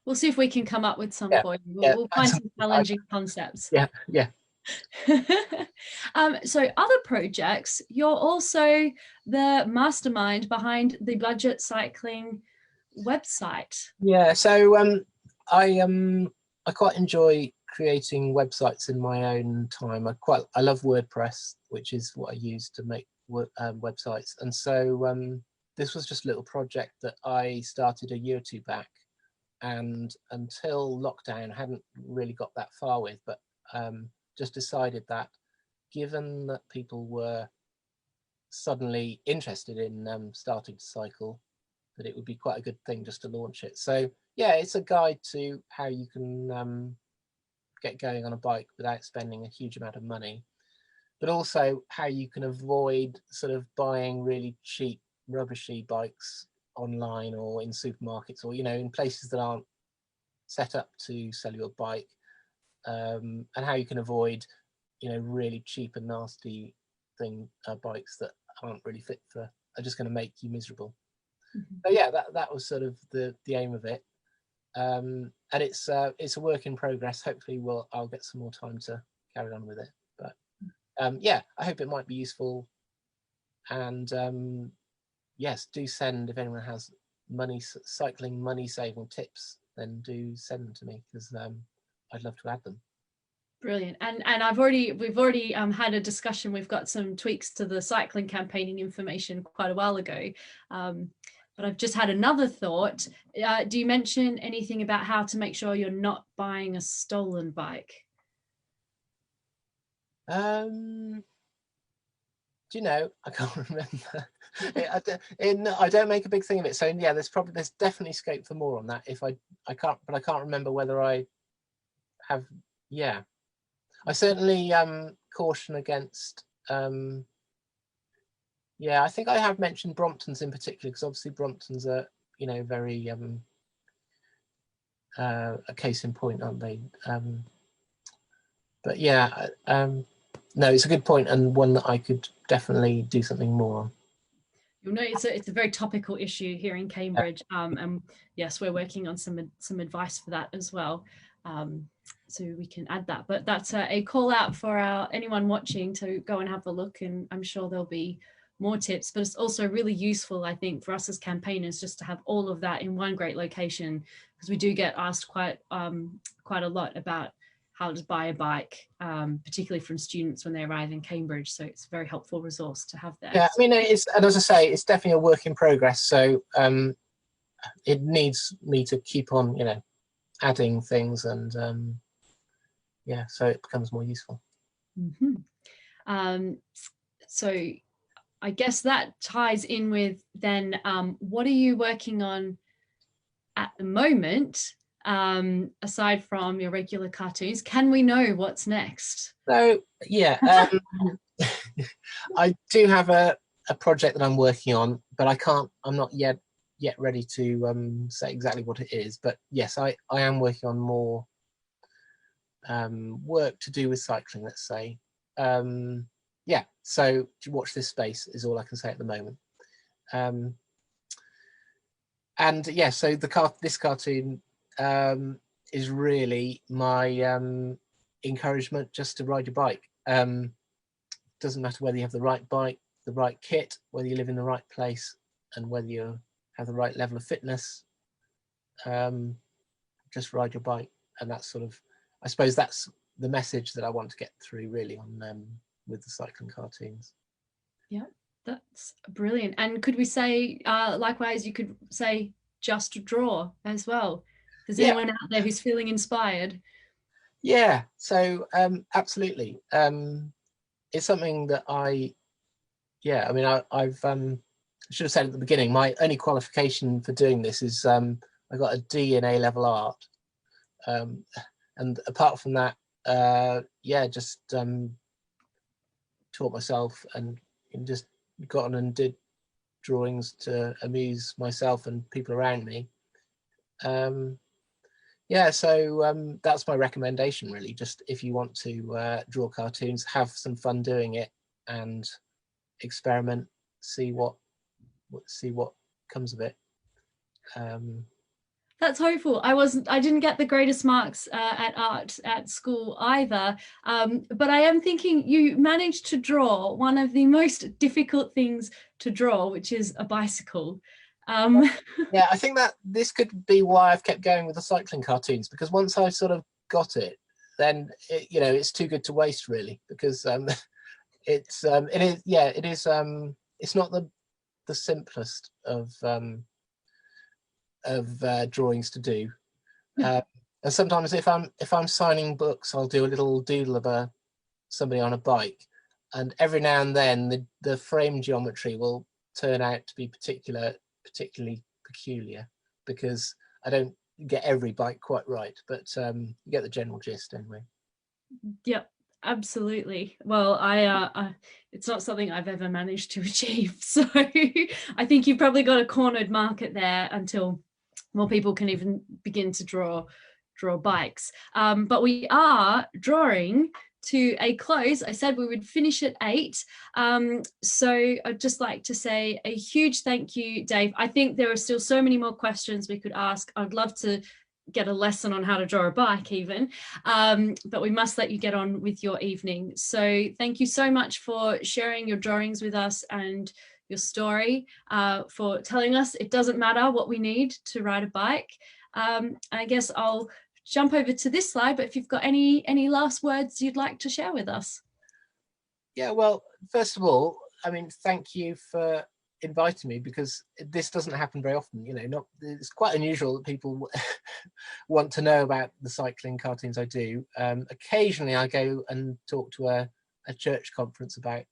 We'll see if we can come up with some Yeah, for you. yeah, We'll find some challenging concepts. yeah, yeah. So other projects, you're also the mastermind behind the budget cycling website. Yeah, so I quite enjoy creating websites in my own time. I love WordPress, which is what I use to make websites. And so this was just a little project that I started a year or two back, and until lockdown I hadn't really got that far with, but just decided that given that people were suddenly interested in starting to cycle, that it would be quite a good thing just to launch it. So yeah, it's a guide to how you can get going on a bike without spending a huge amount of money, but also how you can avoid sort of buying really cheap rubbishy bikes online or in supermarkets, or, you know, in places that aren't set up to sell your bike, and how you can avoid, you know, really cheap and nasty bikes that aren't really fit for, are just going to make you miserable. Mm-hmm. So yeah, that was sort of the aim of it, and it's a work in progress. Hopefully I'll get some more time to carry on with it, but yeah, I hope it might be useful. And yes, do send, if anyone has cycling money saving tips, then do send them to me, because I'd love to add them. Brilliant. And we've already had a discussion. We've got some tweaks to the cycling campaigning information quite a while ago. But I've just had another thought. Do you mention anything about how to make sure you're not buying a stolen bike? Do you know, I can't remember. I don't make a big thing of it. So yeah, there's definitely scope for more on that. If I can't remember whether I have. Yeah, I certainly caution against. Yeah, I think I have mentioned Bromptons in particular, because obviously Bromptons are, you know, very a case in point, aren't they? But yeah, no, it's a good point, and one that I could definitely do something more on. You'll know it's a very topical issue here in Cambridge, and yes, we're working on some advice for that as well. So we can add that, but that's a call out for anyone watching to go and have a look, and I'm sure there'll be more tips. But it's also really useful, I think, for us as campaigners just to have all of that in one great location, because we do get asked quite a lot about how to buy a bike, particularly from students when they arrive in Cambridge. So it's a very helpful resource to have there. Yeah, I mean, it's, and as I say, it's definitely a work in progress. So it needs me to keep on, you know, adding things, and yeah, so it becomes more useful. Mm-hmm. So I guess that ties in with then what are you working on at the moment, aside from your regular cartoons? Can we know what's next? So yeah, I do have a project that I'm working on, but I'm not yet ready to say exactly what it is. But yes, I am working on more work to do with cycling, let's say. Yeah, so watch this space is all I can say at the moment. And yeah, so this cartoon is really my encouragement just to ride your bike. Doesn't matter whether you have the right bike, the right kit, whether you live in the right place, and whether you have the right level of fitness. Just ride your bike, and that's sort of, I suppose that's the message that I want to get through really on with the cycling cartoons. Yeah, that's brilliant. And could we say, likewise, you could say just draw as well. If there's Yeah, anyone out there who's feeling inspired. yeah. So absolutely, it's something that I mean, I've I should have said at the beginning, my only qualification for doing this is I got a D in A-level art, and apart from that, yeah, just taught myself and just got on and did drawings to amuse myself and people around me. Yeah, so that's my recommendation really. Just if you want to draw cartoons, have some fun doing it and experiment, see what comes of it. That's hopeful. I didn't get the greatest marks at art at school either, but I am thinking you managed to draw one of the most difficult things to draw, which is a bicycle. Yeah, I think that this could be why I've kept going with the cycling cartoons, because once I sort of got it, then it's too good to waste really, because it is it's not the simplest of drawings to do. And sometimes if I'm signing books, I'll do a little doodle of somebody on a bike, and every now and then the frame geometry will turn out to be particularly peculiar, because I don't get every bike quite right, but you get the general gist anyway. Yep, absolutely. Well, I it's not something I've ever managed to achieve, so I think you've probably got a cornered market there until more people can even begin to draw bikes. But we are drawing to a close. I said we would finish at 8. So I'd just like to say a huge thank you, Dave. I think there are still so many more questions we could ask. I'd love to get a lesson on how to draw a bike even, but we must let you get on with your evening. So thank you so much for sharing your drawings with us and your story, for telling us it doesn't matter what we need to ride a bike. I guess I'll jump over to this slide, but if you've got any last words you'd like to share with us. Yeah, well, first of all, I mean, thank you for inviting me, because this doesn't happen very often. It's quite unusual that people want to know about the cycling cartoons I do. Occasionally I go and talk to a church conference about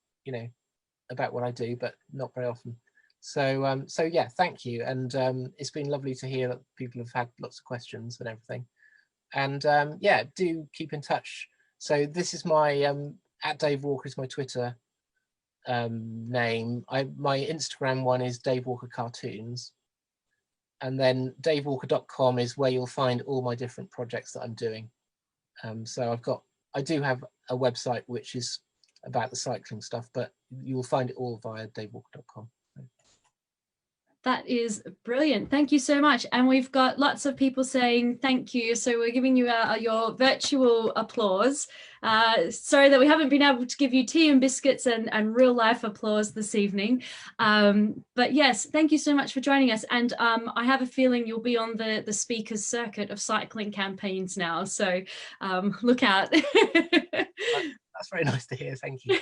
what I do, but not very often. So yeah, thank you. And it's been lovely to hear that people have had lots of questions and everything. And yeah, do keep in touch. So this is my at Dave Walker is my Twitter name. My Instagram one is Dave Walker Cartoons, and then davewalker.com is where you'll find all my different projects that I'm doing. So I do have a website which is about the cycling stuff, but you'll find it all via davewalker.com. That is brilliant. Thank you so much. And we've got lots of people saying thank you. So we're giving you your virtual applause. Sorry that we haven't been able to give you tea and biscuits and real life applause this evening. But yes, thank you so much for joining us. And I have a feeling you'll be on the speakers circuit of cycling campaigns now. So look out. That's very nice to hear. Thank you.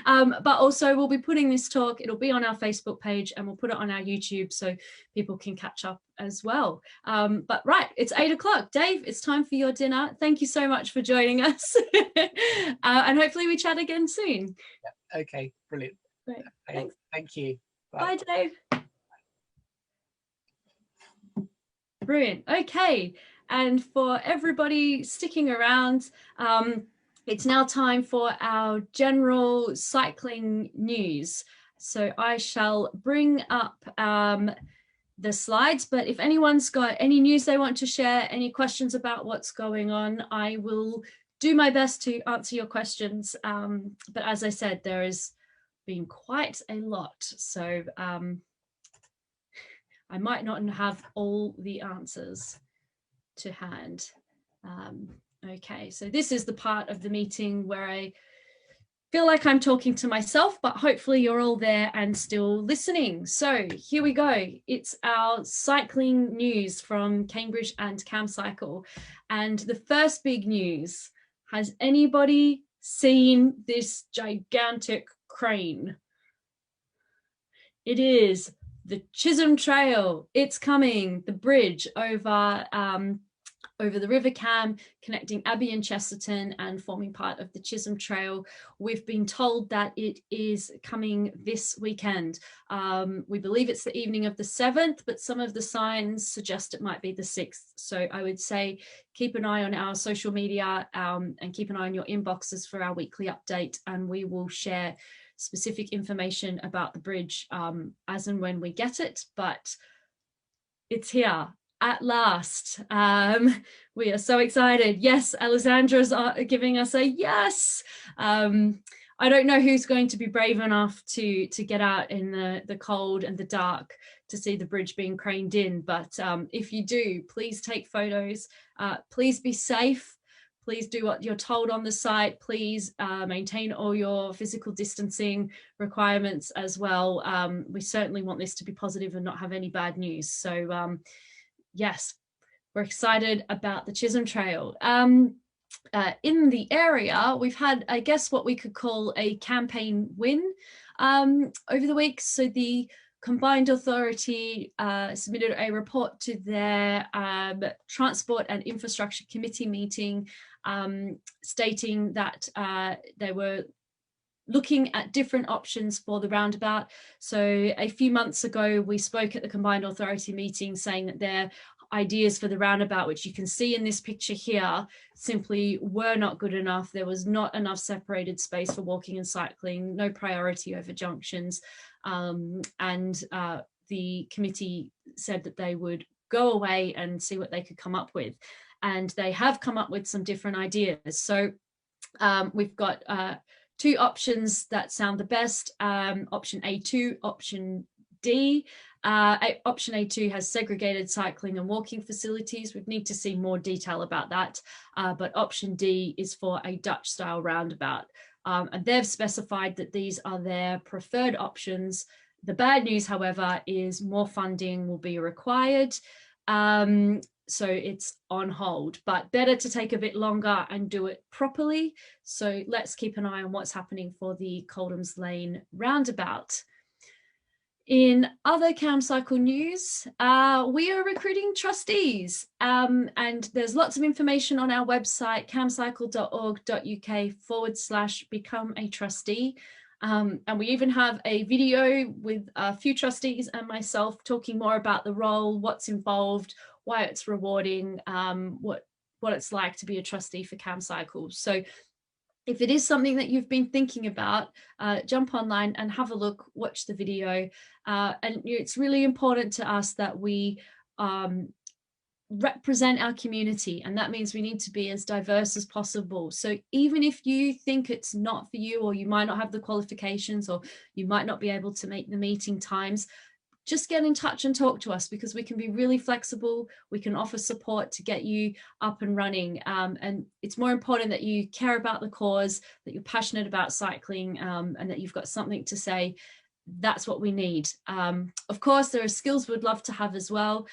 But also we'll be putting this talk, it'll be on our Facebook page, and we'll put it on our YouTube so people can catch up as well. But right, it's 8 o'clock. Dave, it's time for your dinner. Thank you so much for joining us. And hopefully we chat again soon. Yeah, okay, brilliant. Great. Thanks. Thank you. Bye, Dave. Brilliant. Okay. And for everybody sticking around, it's now time for our general cycling news. So I shall bring up the slides, but if anyone's got any news they want to share, any questions about what's going on, I will do my best to answer your questions. But as I said, there has been quite a lot. So I might not have all the answers to hand. Okay, so this is the part of the meeting where I feel like I'm talking to myself, but hopefully you're all there and still listening. So here we go. It's our cycling news from Cambridge and Camcycle. And the first big news, has anybody seen this gigantic crane? It is the Chisholm Trail. It's coming, the bridge over the River Cam, connecting Abbey and Chesterton and forming part of the Chisholm Trail. We've been told that it is coming this weekend. We believe it's the evening of the 7th, but some of the signs suggest it might be the 6th. So I would say keep an eye on our social media and keep an eye on your inboxes for our weekly update, and we will share specific information about the bridge as and when we get it, but it's here at last. We are so excited. Yes, Alessandra's giving us a yes. I don't know who's going to be brave enough to get out in the cold and the dark to see the bridge being craned in, but if you do, please take photos. Please be safe. Please do what you're told on the site. Please maintain all your physical distancing requirements as well. We certainly want this to be positive and not have any bad news. So yes, we're excited about the Chisholm Trail. In the area, we've had, I guess, what we could call a campaign win over the week. So the Combined Authority submitted a report to their Transport and Infrastructure Committee meeting stating that they were looking at different options for the roundabout. So a few months ago, we spoke at the Combined Authority meeting saying that their ideas for the roundabout, which you can see in this picture here, simply were not good enough. There was not enough separated space for walking and cycling, no priority over junctions. And the committee said that they would go away and see what they could come up with. And they have come up with some different ideas. So we've got two options that sound the best, option A2, option D. Option A2 has segregated cycling and walking facilities. We'd need to see more detail about that. But option D is for a Dutch style roundabout. And they've specified that these are their preferred options. The bad news, however, is more funding will be required. So it's on hold, but better to take a bit longer and do it properly. So let's keep an eye on what's happening for the Coldham's Lane roundabout. In other Camcycle news, we are recruiting trustees, and there's lots of information on our website, camcycle.org.uk/become a trustee. And we even have a video with a few trustees and myself talking more about the role, what's involved, why it's rewarding, what it's like to be a trustee for Camcycle. So if it is something that you've been thinking about, jump online and have a look, watch the video. And it's really important to us that we represent our community, and that means we need to be as diverse as possible. So even if you think it's not for you, or you might not have the qualifications, or you might not be able to make the meeting times, just get in touch and talk to us, because we can be really flexible. We can offer support to get you up and running. And it's more important that you care about the cause, that you're passionate about cycling, and that you've got something to say. That's what we need. Of course, there are skills we'd love to have as well.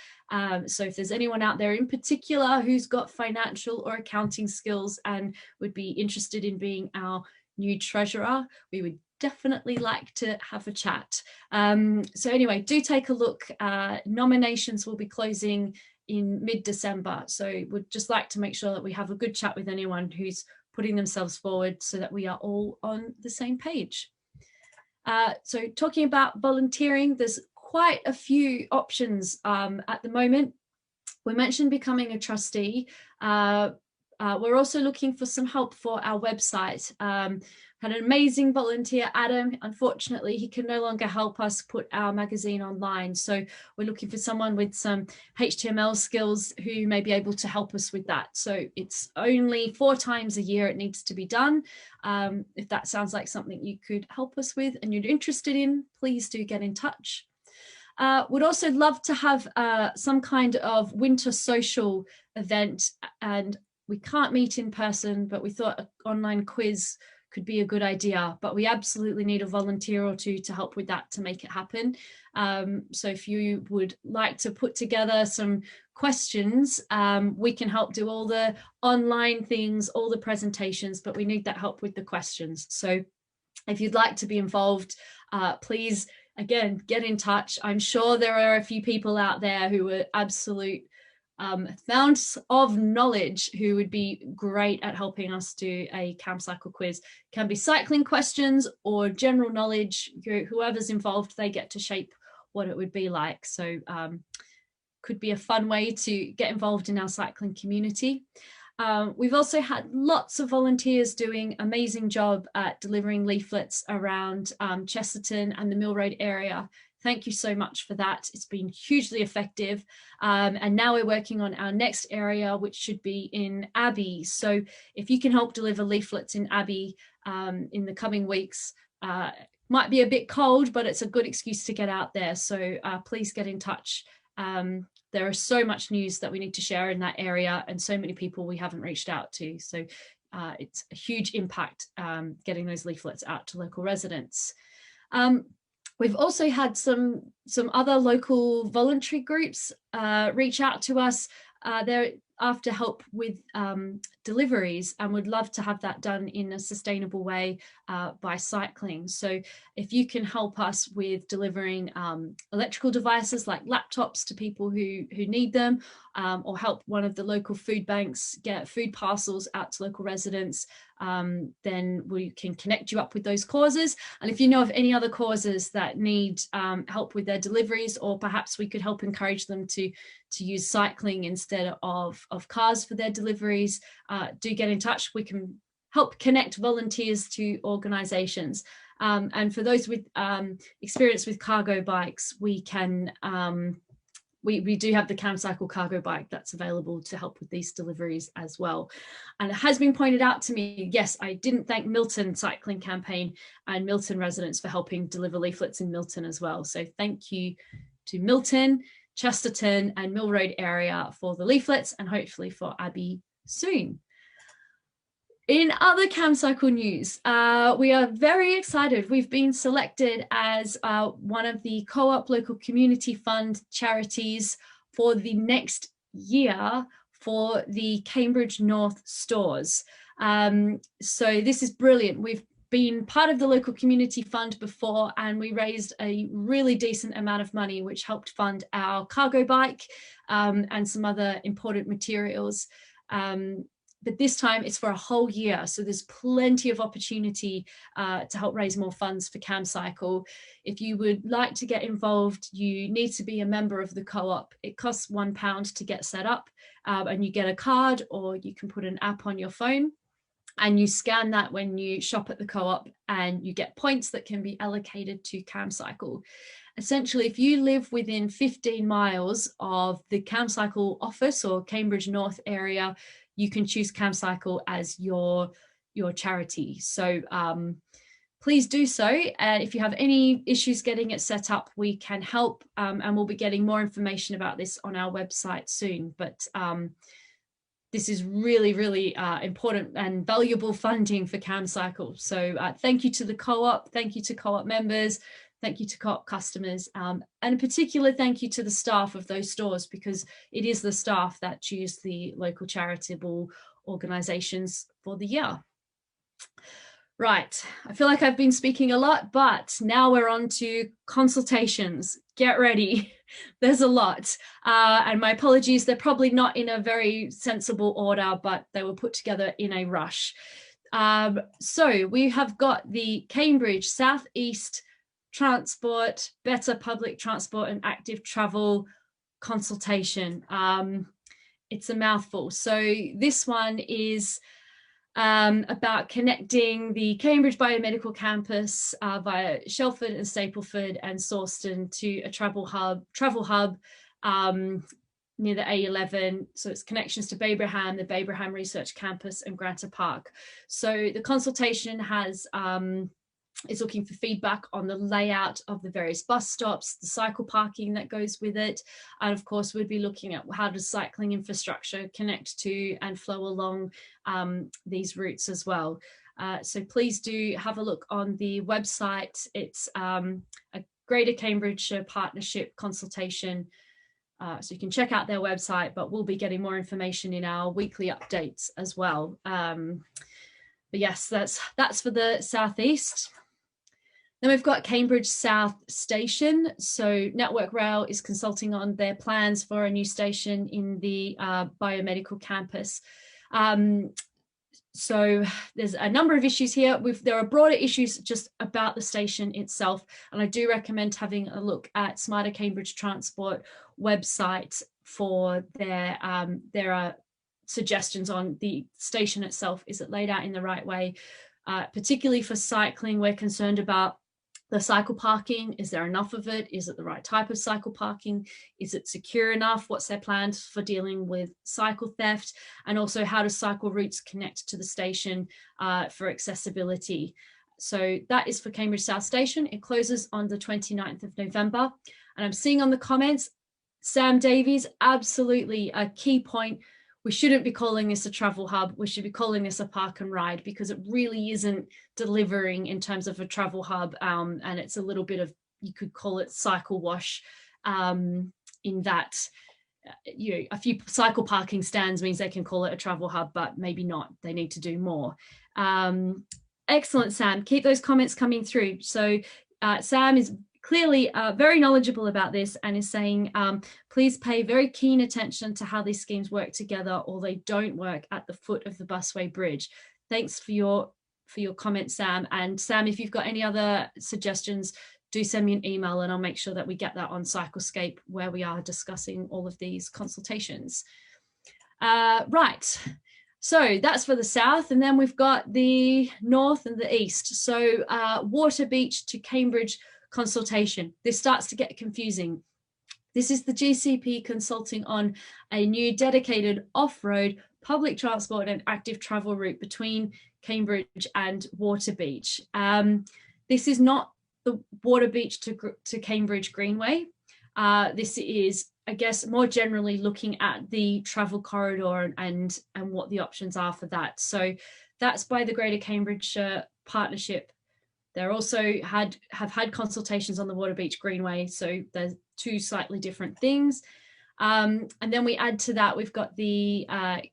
So if there's anyone out there in particular who's got financial or accounting skills and would be interested in being our new treasurer, we would definitely like to have a chat. So anyway, do take a look. Nominations will be closing in mid-December. So we'd just like to make sure that we have a good chat with anyone who's putting themselves forward, so that we are all on the same page. So talking about volunteering, there's quite a few options at the moment. We mentioned becoming a trustee. We're also looking for some help for our website. Had an amazing volunteer, Adam. Unfortunately, he can no longer help us put our magazine online. So we're looking for someone with some HTML skills who may be able to help us with that. So it's only 4 times a year it needs to be done. If that sounds like something you could help us with and you're interested in, please do get in touch. Would also love to have some kind of winter social event, and we can't meet in person, but we thought an online quiz could be a good idea, but we absolutely need a volunteer or two to help with that to make it happen. So if you would like to put together some questions, we can help do all the online things, all the presentations, but we need that help with the questions. So if you'd like to be involved, please, again, get in touch. I'm sure there are a few people out there who are absolute fountains of knowledge who would be great at helping us do a Camcycle quiz. It can be cycling questions or general knowledge. Whoever's involved, they get to shape what it would be like. So could be a fun way to get involved in our cycling community. We've also had lots of volunteers doing an amazing job at delivering leaflets around Chesterton and the Mill Road area. Thank you so much for that. It's been hugely effective. And now we're working on our next area, which should be in Abbey. So if you can help deliver leaflets in Abbey in the coming weeks, might be a bit cold, but it's a good excuse to get out there. So please get in touch. There is so much news that we need to share in that area and so many people we haven't reached out to. So it's a huge impact getting those leaflets out to local residents. We've also had some other local voluntary groups reach out to us. They're after help with deliveries and would love to have that done in a sustainable way by cycling. So if you can help us with delivering electrical devices like laptops to people who need them, or help one of the local food banks get food parcels out to local residents, then we can connect you up with those causes. And if you know of any other causes that need help with their deliveries, or perhaps we could help encourage them to use cycling instead of cars for their deliveries, do get in touch. We can help connect volunteers to organizations. And for those with experience with cargo bikes, we can we do have the Camcycle cargo bike that's available to help with these deliveries as well. And it has been pointed out to me, yes, I didn't thank Milton Cycling Campaign and Milton residents for helping deliver leaflets in Milton as well. So thank you to Milton, Chesterton and Mill Road area for the leaflets, and hopefully for Abbey soon. In other Camcycle news, we are very excited. We've been selected as one of the Co-op Local Community Fund charities for the next year for the Cambridge North stores. So this is brilliant. We've been part of the local community fund before, and we raised a really decent amount of money, which helped fund our cargo bike and some other important materials. But this time it's for a whole year, so there's plenty of opportunity to help raise more funds for Camcycle. If you would like to get involved, you need to be a member of the co-op. It costs £1 to get set up, and you get a card, or you can put an app on your phone, and you scan that when you shop at the co-op, and you get points that can be allocated to Camcycle. Essentially, if you live within 15 miles of the Camcycle office or Cambridge North area, you can choose Camcycle as your charity. So please do so. And if you have any issues getting it set up, we can help, and we'll be getting more information about this on our website soon. But this is really, really important and valuable funding for Camcycle. So thank you to the co-op, thank you to co-op members, thank you to co-op customers, and in particular, thank you to the staff of those stores, because it is the staff that choose the local charitable organisations for the year. Right, I feel like I've been speaking a lot, but now we're on to consultations. Get ready, there's a lot. And my apologies, they're probably not in a very sensible order, but they were put together in a rush. So we have got the Cambridge South East Transport, Better Public Transport and Active Travel consultation. It's a mouthful. So this one is about connecting the Cambridge Biomedical Campus via Shelford and Stapleford and Sawston to a travel hub near the A11. So it's connections to Babraham, the Babraham Research Campus and Granta Park. So the consultation has is looking for feedback on the layout of the various bus stops, the cycle parking that goes with it. And of course, we'd be looking at how does cycling infrastructure connect to and flow along these routes as well. So please do have a look on the website. It's a Greater Cambridgeshire Partnership consultation. So you can check out their website, but we'll be getting more information in our weekly updates as well. But yes, that's for the southeast. Then we've got Cambridge South Station. So Network Rail is consulting on their plans for a new station in the biomedical campus. So there's a number of issues here. There are broader issues just about the station itself. And I do recommend having a look at Smarter Cambridge Transport website for their suggestions on the station itself. Is it laid out in the right way? Particularly for cycling, we're concerned about the cycle parking. Is there enough of it? Is it the right type of cycle parking? Is it secure enough? What's their plans for dealing with cycle theft? And also, how do cycle routes connect to the station for accessibility? So that is for Cambridge South Station. It closes on the 29th of November. And I'm seeing on the comments, Sam Davies, absolutely a key point. We shouldn't be calling this a travel hub. We should be calling this a park and ride, because it really isn't delivering in terms of a travel hub. And it's a little bit of, you could call it cycle wash, in that, a few cycle parking stands means they can call it a travel hub, but maybe not. They need to do more. Excellent, Sam. Keep those comments coming through. So Sam is clearly very knowledgeable about this and is saying, please pay very keen attention to how these schemes work together, or they don't work at the foot of the busway bridge. Thanks for your comment, Sam. And Sam, if you've got any other suggestions, do send me an email and I'll make sure that we get that on Cyclescape, where we are discussing all of these consultations. Right. So that's for the south, and then we've got the north and the east. So Waterbeach to Cambridge consultation. This starts to get confusing. This is the GCP consulting on a new dedicated off-road public transport and active travel route between Cambridge and Waterbeach. This is not the Waterbeach to Cambridge Greenway. This is, I guess, more generally looking at the travel corridor and what the options are for that. So that's by the Greater Cambridgeshire Partnership. They're also have had consultations on the Waterbeach Greenway, so there's two slightly different things. And then we add to that, we've got the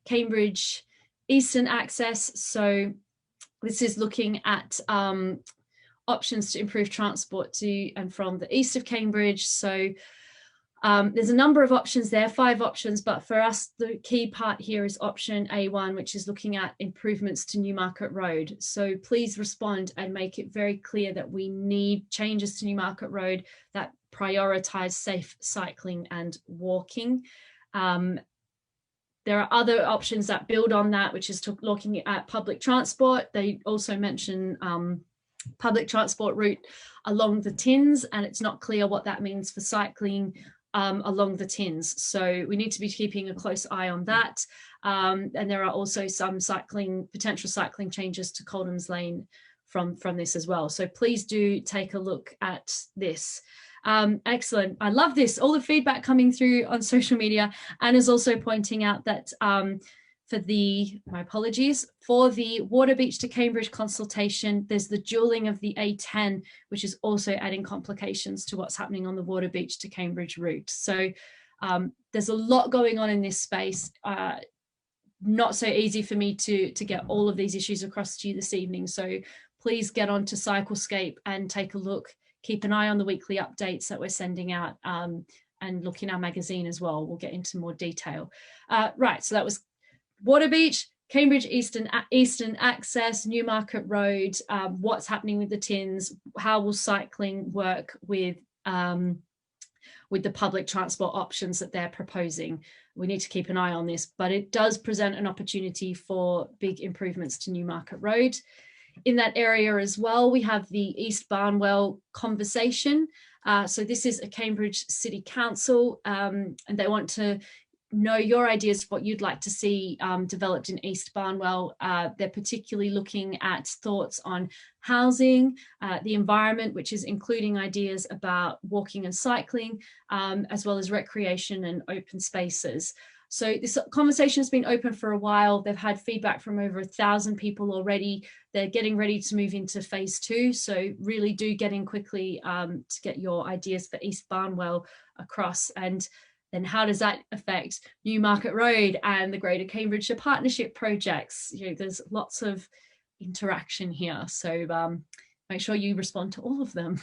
Cambridge Eastern Access. So this is looking at options to improve transport to and from the east of Cambridge. So there's a number of options there, 5 options, but for us, the key part here is option A1, which is looking at improvements to Newmarket Road. So please respond and make it very clear that we need changes to Newmarket Road that prioritise safe cycling and walking. There are other options that build on that, which is looking at public transport. They also mention public transport route along the Tins, and it's not clear what that means for cycling along the Tins. So we need to be keeping a close eye on that. And there are also some potential cycling changes to Coldham's Lane from this as well. So please do take a look at this. Excellent. I love this. All the feedback coming through on social media. Anna's also pointing out that for the Waterbeach to Cambridge consultation, there's the dualling of the A10, which is also adding complications to what's happening on the Waterbeach to Cambridge route. So there's a lot going on in this space. Not so easy for me to get all of these issues across to you this evening. So please get on to Cyclescape and take a look. Keep an eye on the weekly updates that we're sending out, and look in our magazine as well. We'll get into more detail. Right, so that was Waterbeach, Cambridge Eastern Access, Newmarket Road, what's happening with the Tins, how will cycling work with the public transport options that they're proposing. We need to keep an eye on this, but it does present an opportunity for big improvements to Newmarket Road. In that area as well, we have the East Barnwell conversation. So this is a Cambridge City Council, and they want to know your ideas, what you'd like to see developed in East Barnwell. They're particularly looking at thoughts on housing, the environment, which is including ideas about walking and cycling, as well as recreation and open spaces. So this conversation has been open for a while. They've had feedback from over 1,000 people already. They're getting ready to move into phase 2. So really do get in quickly to get your ideas for East Barnwell across. And then how does that affect Newmarket Road and the Greater Cambridgeshire Partnership projects? You know, there's lots of interaction here. So make sure you respond to all of them.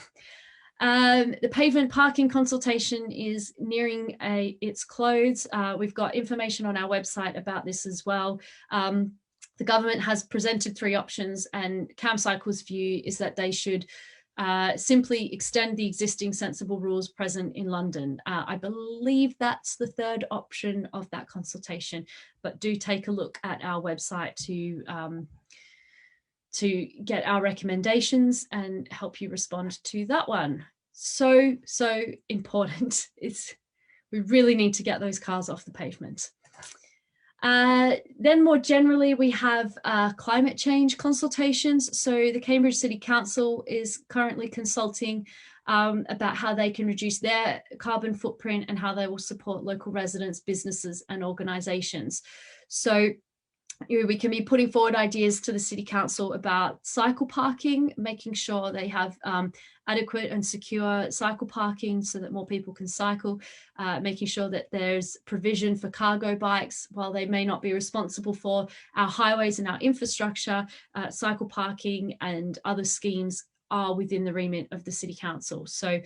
The pavement parking consultation is nearing its close. We've got information on our website about this as well. The government has presented 3 options, and Camcycle's view is that they should simply extend the existing sensible rules present in London. I believe that's the 3rd option of that consultation, but do take a look at our website to get our recommendations and help you respond to that one. So important. We really need to get those cars off the pavement. Then more generally, we have climate change consultations. So the Cambridge City Council is currently consulting about how they can reduce their carbon footprint and how they will support local residents, businesses and organisations. So we can be putting forward ideas to the City Council about cycle parking, making sure they have adequate and secure cycle parking so that more people can cycle, making sure that there's provision for cargo bikes. While they may not be responsible for our highways and our infrastructure, cycle parking and other schemes are within the remit of the City Council. So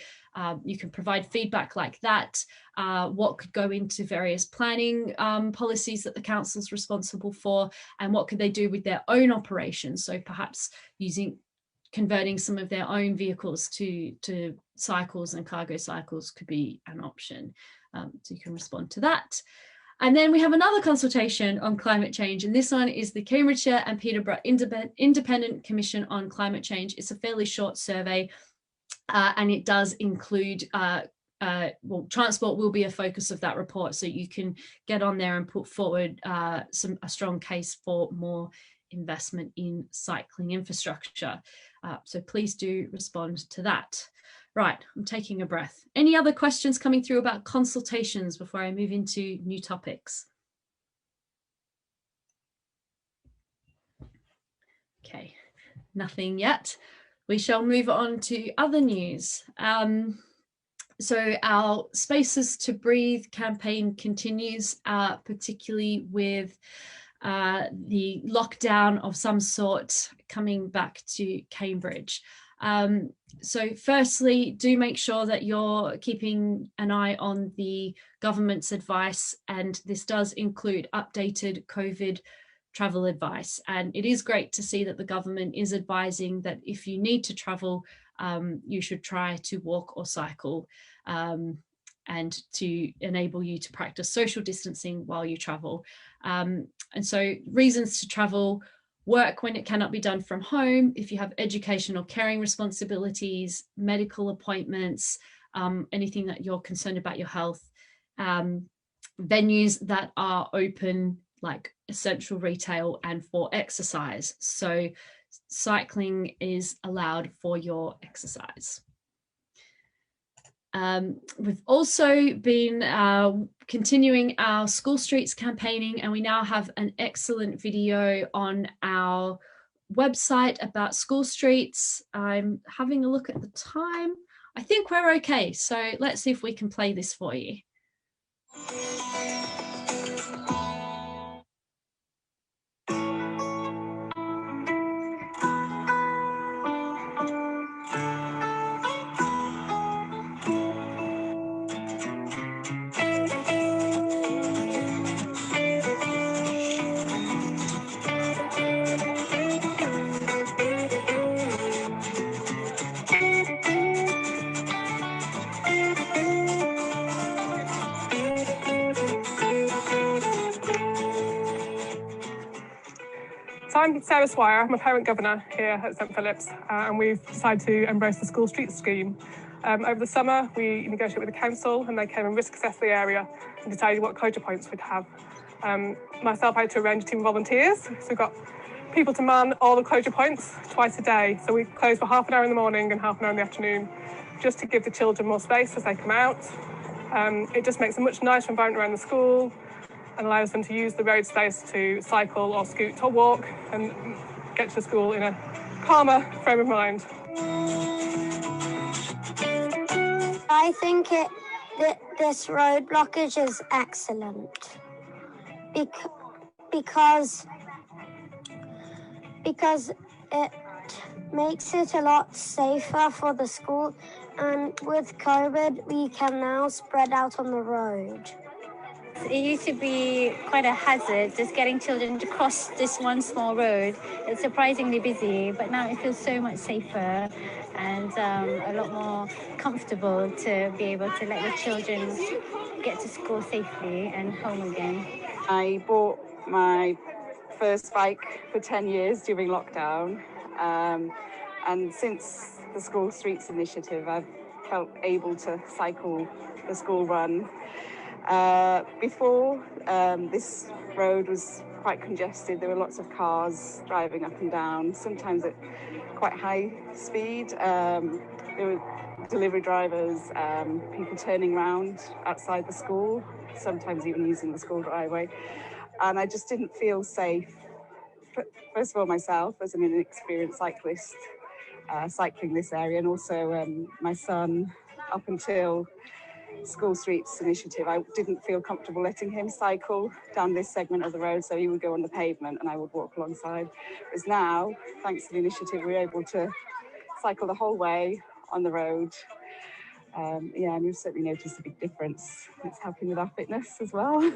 you can provide feedback like that, what could go into various planning policies that the council's responsible for, and what could they do with their own operations. So perhaps converting some of their own vehicles to cycles and cargo cycles could be an option. So you can respond to that. And then we have another consultation on climate change, and this one is the Cambridgeshire and Peterborough Independent Commission on Climate Change. It's a fairly short survey, and it does include, well, transport will be a focus of that report, so you can get on there and put forward a strong case for more investment in cycling infrastructure. So please do respond to that. Right, I'm taking a breath. Any other questions coming through about consultations before I move into new topics? Okay, nothing yet. We shall move on to other news. So our Spaces to Breathe campaign continues, particularly with the lockdown of some sort coming back to Cambridge. So firstly, do make sure that you're keeping an eye on the government's advice, and this does include updated COVID travel advice. And it is great to see that the government is advising that if you need to travel, you should try to walk or cycle, and to enable you to practice social distancing while you travel. And so reasons to travel: work when it cannot be done from home, if you have education or caring responsibilities, medical appointments, anything that you're concerned about your health, venues that are open like essential retail, and for exercise. So cycling is allowed for your exercise. We've also been continuing our School Streets campaigning, and we now have an excellent video on our website about School Streets. I'm having a look at the time. I think we're okay, so let's see if we can play this for you. So I'm Sarah Swire, I'm a parent governor here at St Philip's, and we've decided to embrace the School Streets scheme. Over the summer, we negotiated with the council and they came and risk assessed the area and decided what closure points we'd have. Myself, I had to arrange a team of volunteers. So we've got people to man all the closure points twice a day. So we close for half an hour in the morning and half an hour in the afternoon, just to give the children more space as they come out. It just makes a much nicer environment around the school and allows them to use the road space to cycle or scoot or walk and get to school in a calmer frame of mind. I think this road blockage is excellent because it makes it a lot safer for the school, and with COVID we can now spread out on the road. It used to be quite a hazard just getting children to cross this one small road. It's surprisingly busy, but now it feels so much safer and a lot more comfortable to be able to let the children get to school safely and home again. I bought my first bike for 10 years during lockdown, and since the School Streets initiative I've felt able to cycle the school run. Before, this road was quite congested. There were lots of cars driving up and down, sometimes at quite high speed. There were delivery drivers, people turning around outside the school, sometimes even using the school driveway. And I just didn't feel safe, first of all myself as an inexperienced cyclist, cycling this area, and also my son. Up until School Streets initiative, I didn't feel comfortable letting him cycle down this segment of the road, so he would go on the pavement and I would walk alongside. Whereas now, thanks to the initiative, we're able to cycle the whole way on the road. Yeah, and we've certainly noticed a big difference. It's helping with our fitness as well.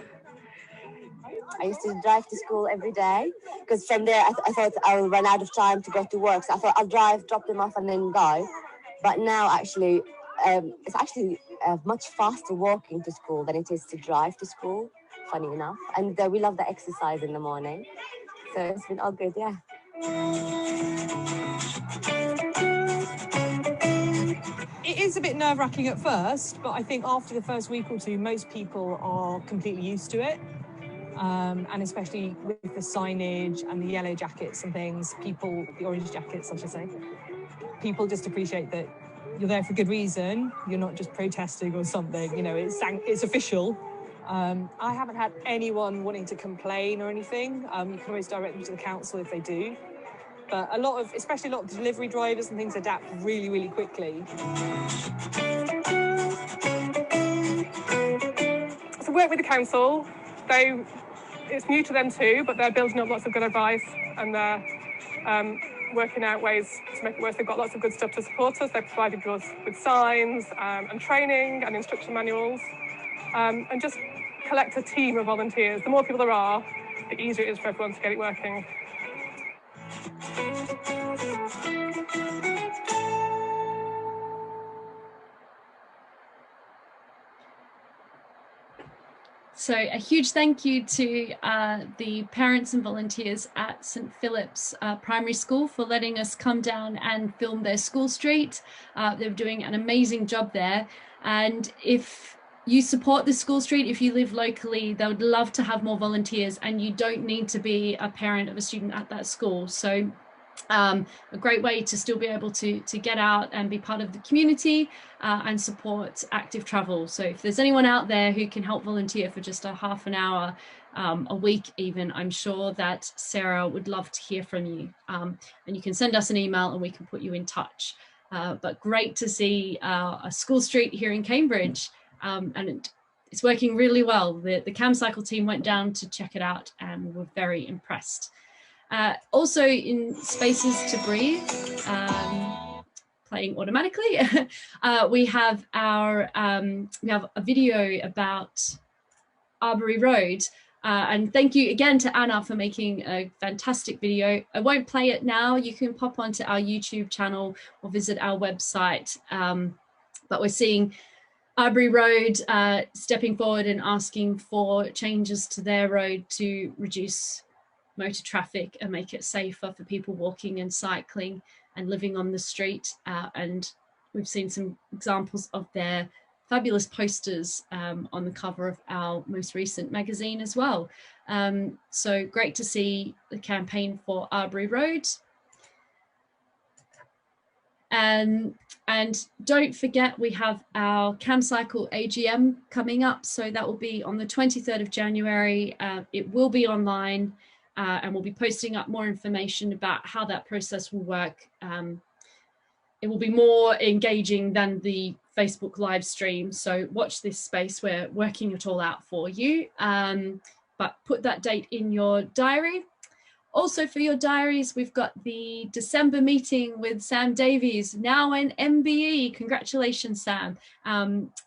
I used to drive to school every day because from there I thought I would run out of time to go to work. So I thought I'll drive, drop them off and then go. But now actually, it's actually much faster walking to school than it is to drive to school, funny enough. And we love the exercise in the morning. So it's been all good, yeah. It is a bit nerve-wracking at first, but I think after the first week or two, most people are completely used to it. And especially with the signage and the yellow jackets and things, the orange jackets, I should say, people just appreciate that you're there for good reason. You're not just protesting or something, you know, it's official. I haven't had anyone wanting to complain or anything. You can always direct them to the council if they do. But especially a lot of delivery drivers and things adapt really, really quickly. So work with the council. It's new to them too, but they're building up lots of good advice and they're working out ways to make it worse. They've got lots of good stuff to support us. They've provided us with signs and training and instruction manuals, and just collect a team of volunteers. The more people there are, the easier it is for everyone to get it working. So a huge thank you to the parents and volunteers at St Philip's Primary School for letting us come down and film their school street. They're doing an amazing job there. And if you support the school street, if you live locally, they would love to have more volunteers, and you don't need to be a parent of a student at that school. So a great way to still be able to get out and be part of the community and support active travel. So if there's anyone out there who can help volunteer for just a half an hour a week even, I'm sure that Sarah would love to hear from you, and you can send us an email and we can put you in touch. But great to see a school street here in Cambridge, and it's working really well. The Camcycle team went down to check it out and were very impressed. Also in Spaces to Breathe, playing automatically, we have a video about Arbury Road, and thank you again to Anna for making a fantastic video. I won't play it now. You can pop onto our YouTube channel or visit our website, but we're seeing Arbury Road stepping forward and asking for changes to their road to reduce motor traffic and make it safer for people walking and cycling and living on the street. And we've seen some examples of their fabulous posters on the cover of our most recent magazine as well. So great to see the campaign for Arbury Road. And don't forget, we have our Camcycle AGM coming up. So that will be on the 23rd of January. It will be online, and we'll be posting up more information about how that process will work. It will be more engaging than the Facebook live stream. So watch this space. We're working it all out for you. But put that date in your diary. Also for your diaries, we've got the December meeting with Sam Davies, now an MBE. Congratulations, Sam.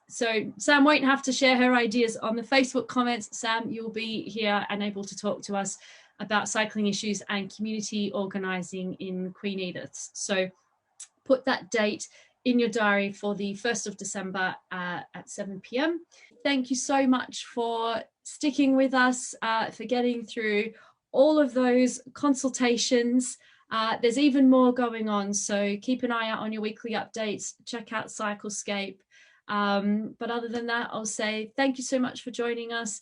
So Sam won't have to share her ideas on the Facebook comments. Sam, you'll be here and able to talk to us about cycling issues and community organising in Queen Edith's. So put that date in your diary for the 1st of December at 7 p.m. Thank you so much for sticking with us, for getting through all of those consultations. There's even more going on, so keep an eye out on your weekly updates. Check out Cyclescape. But other than that, I'll say thank you so much for joining us.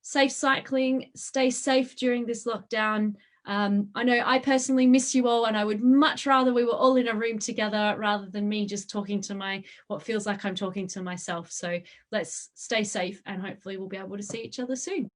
Safe cycling, stay safe during this lockdown. I know I personally miss you all, and I would much rather we were all in a room together rather than me just talking to what feels like I'm talking to myself. So let's stay safe, and hopefully we'll be able to see each other soon.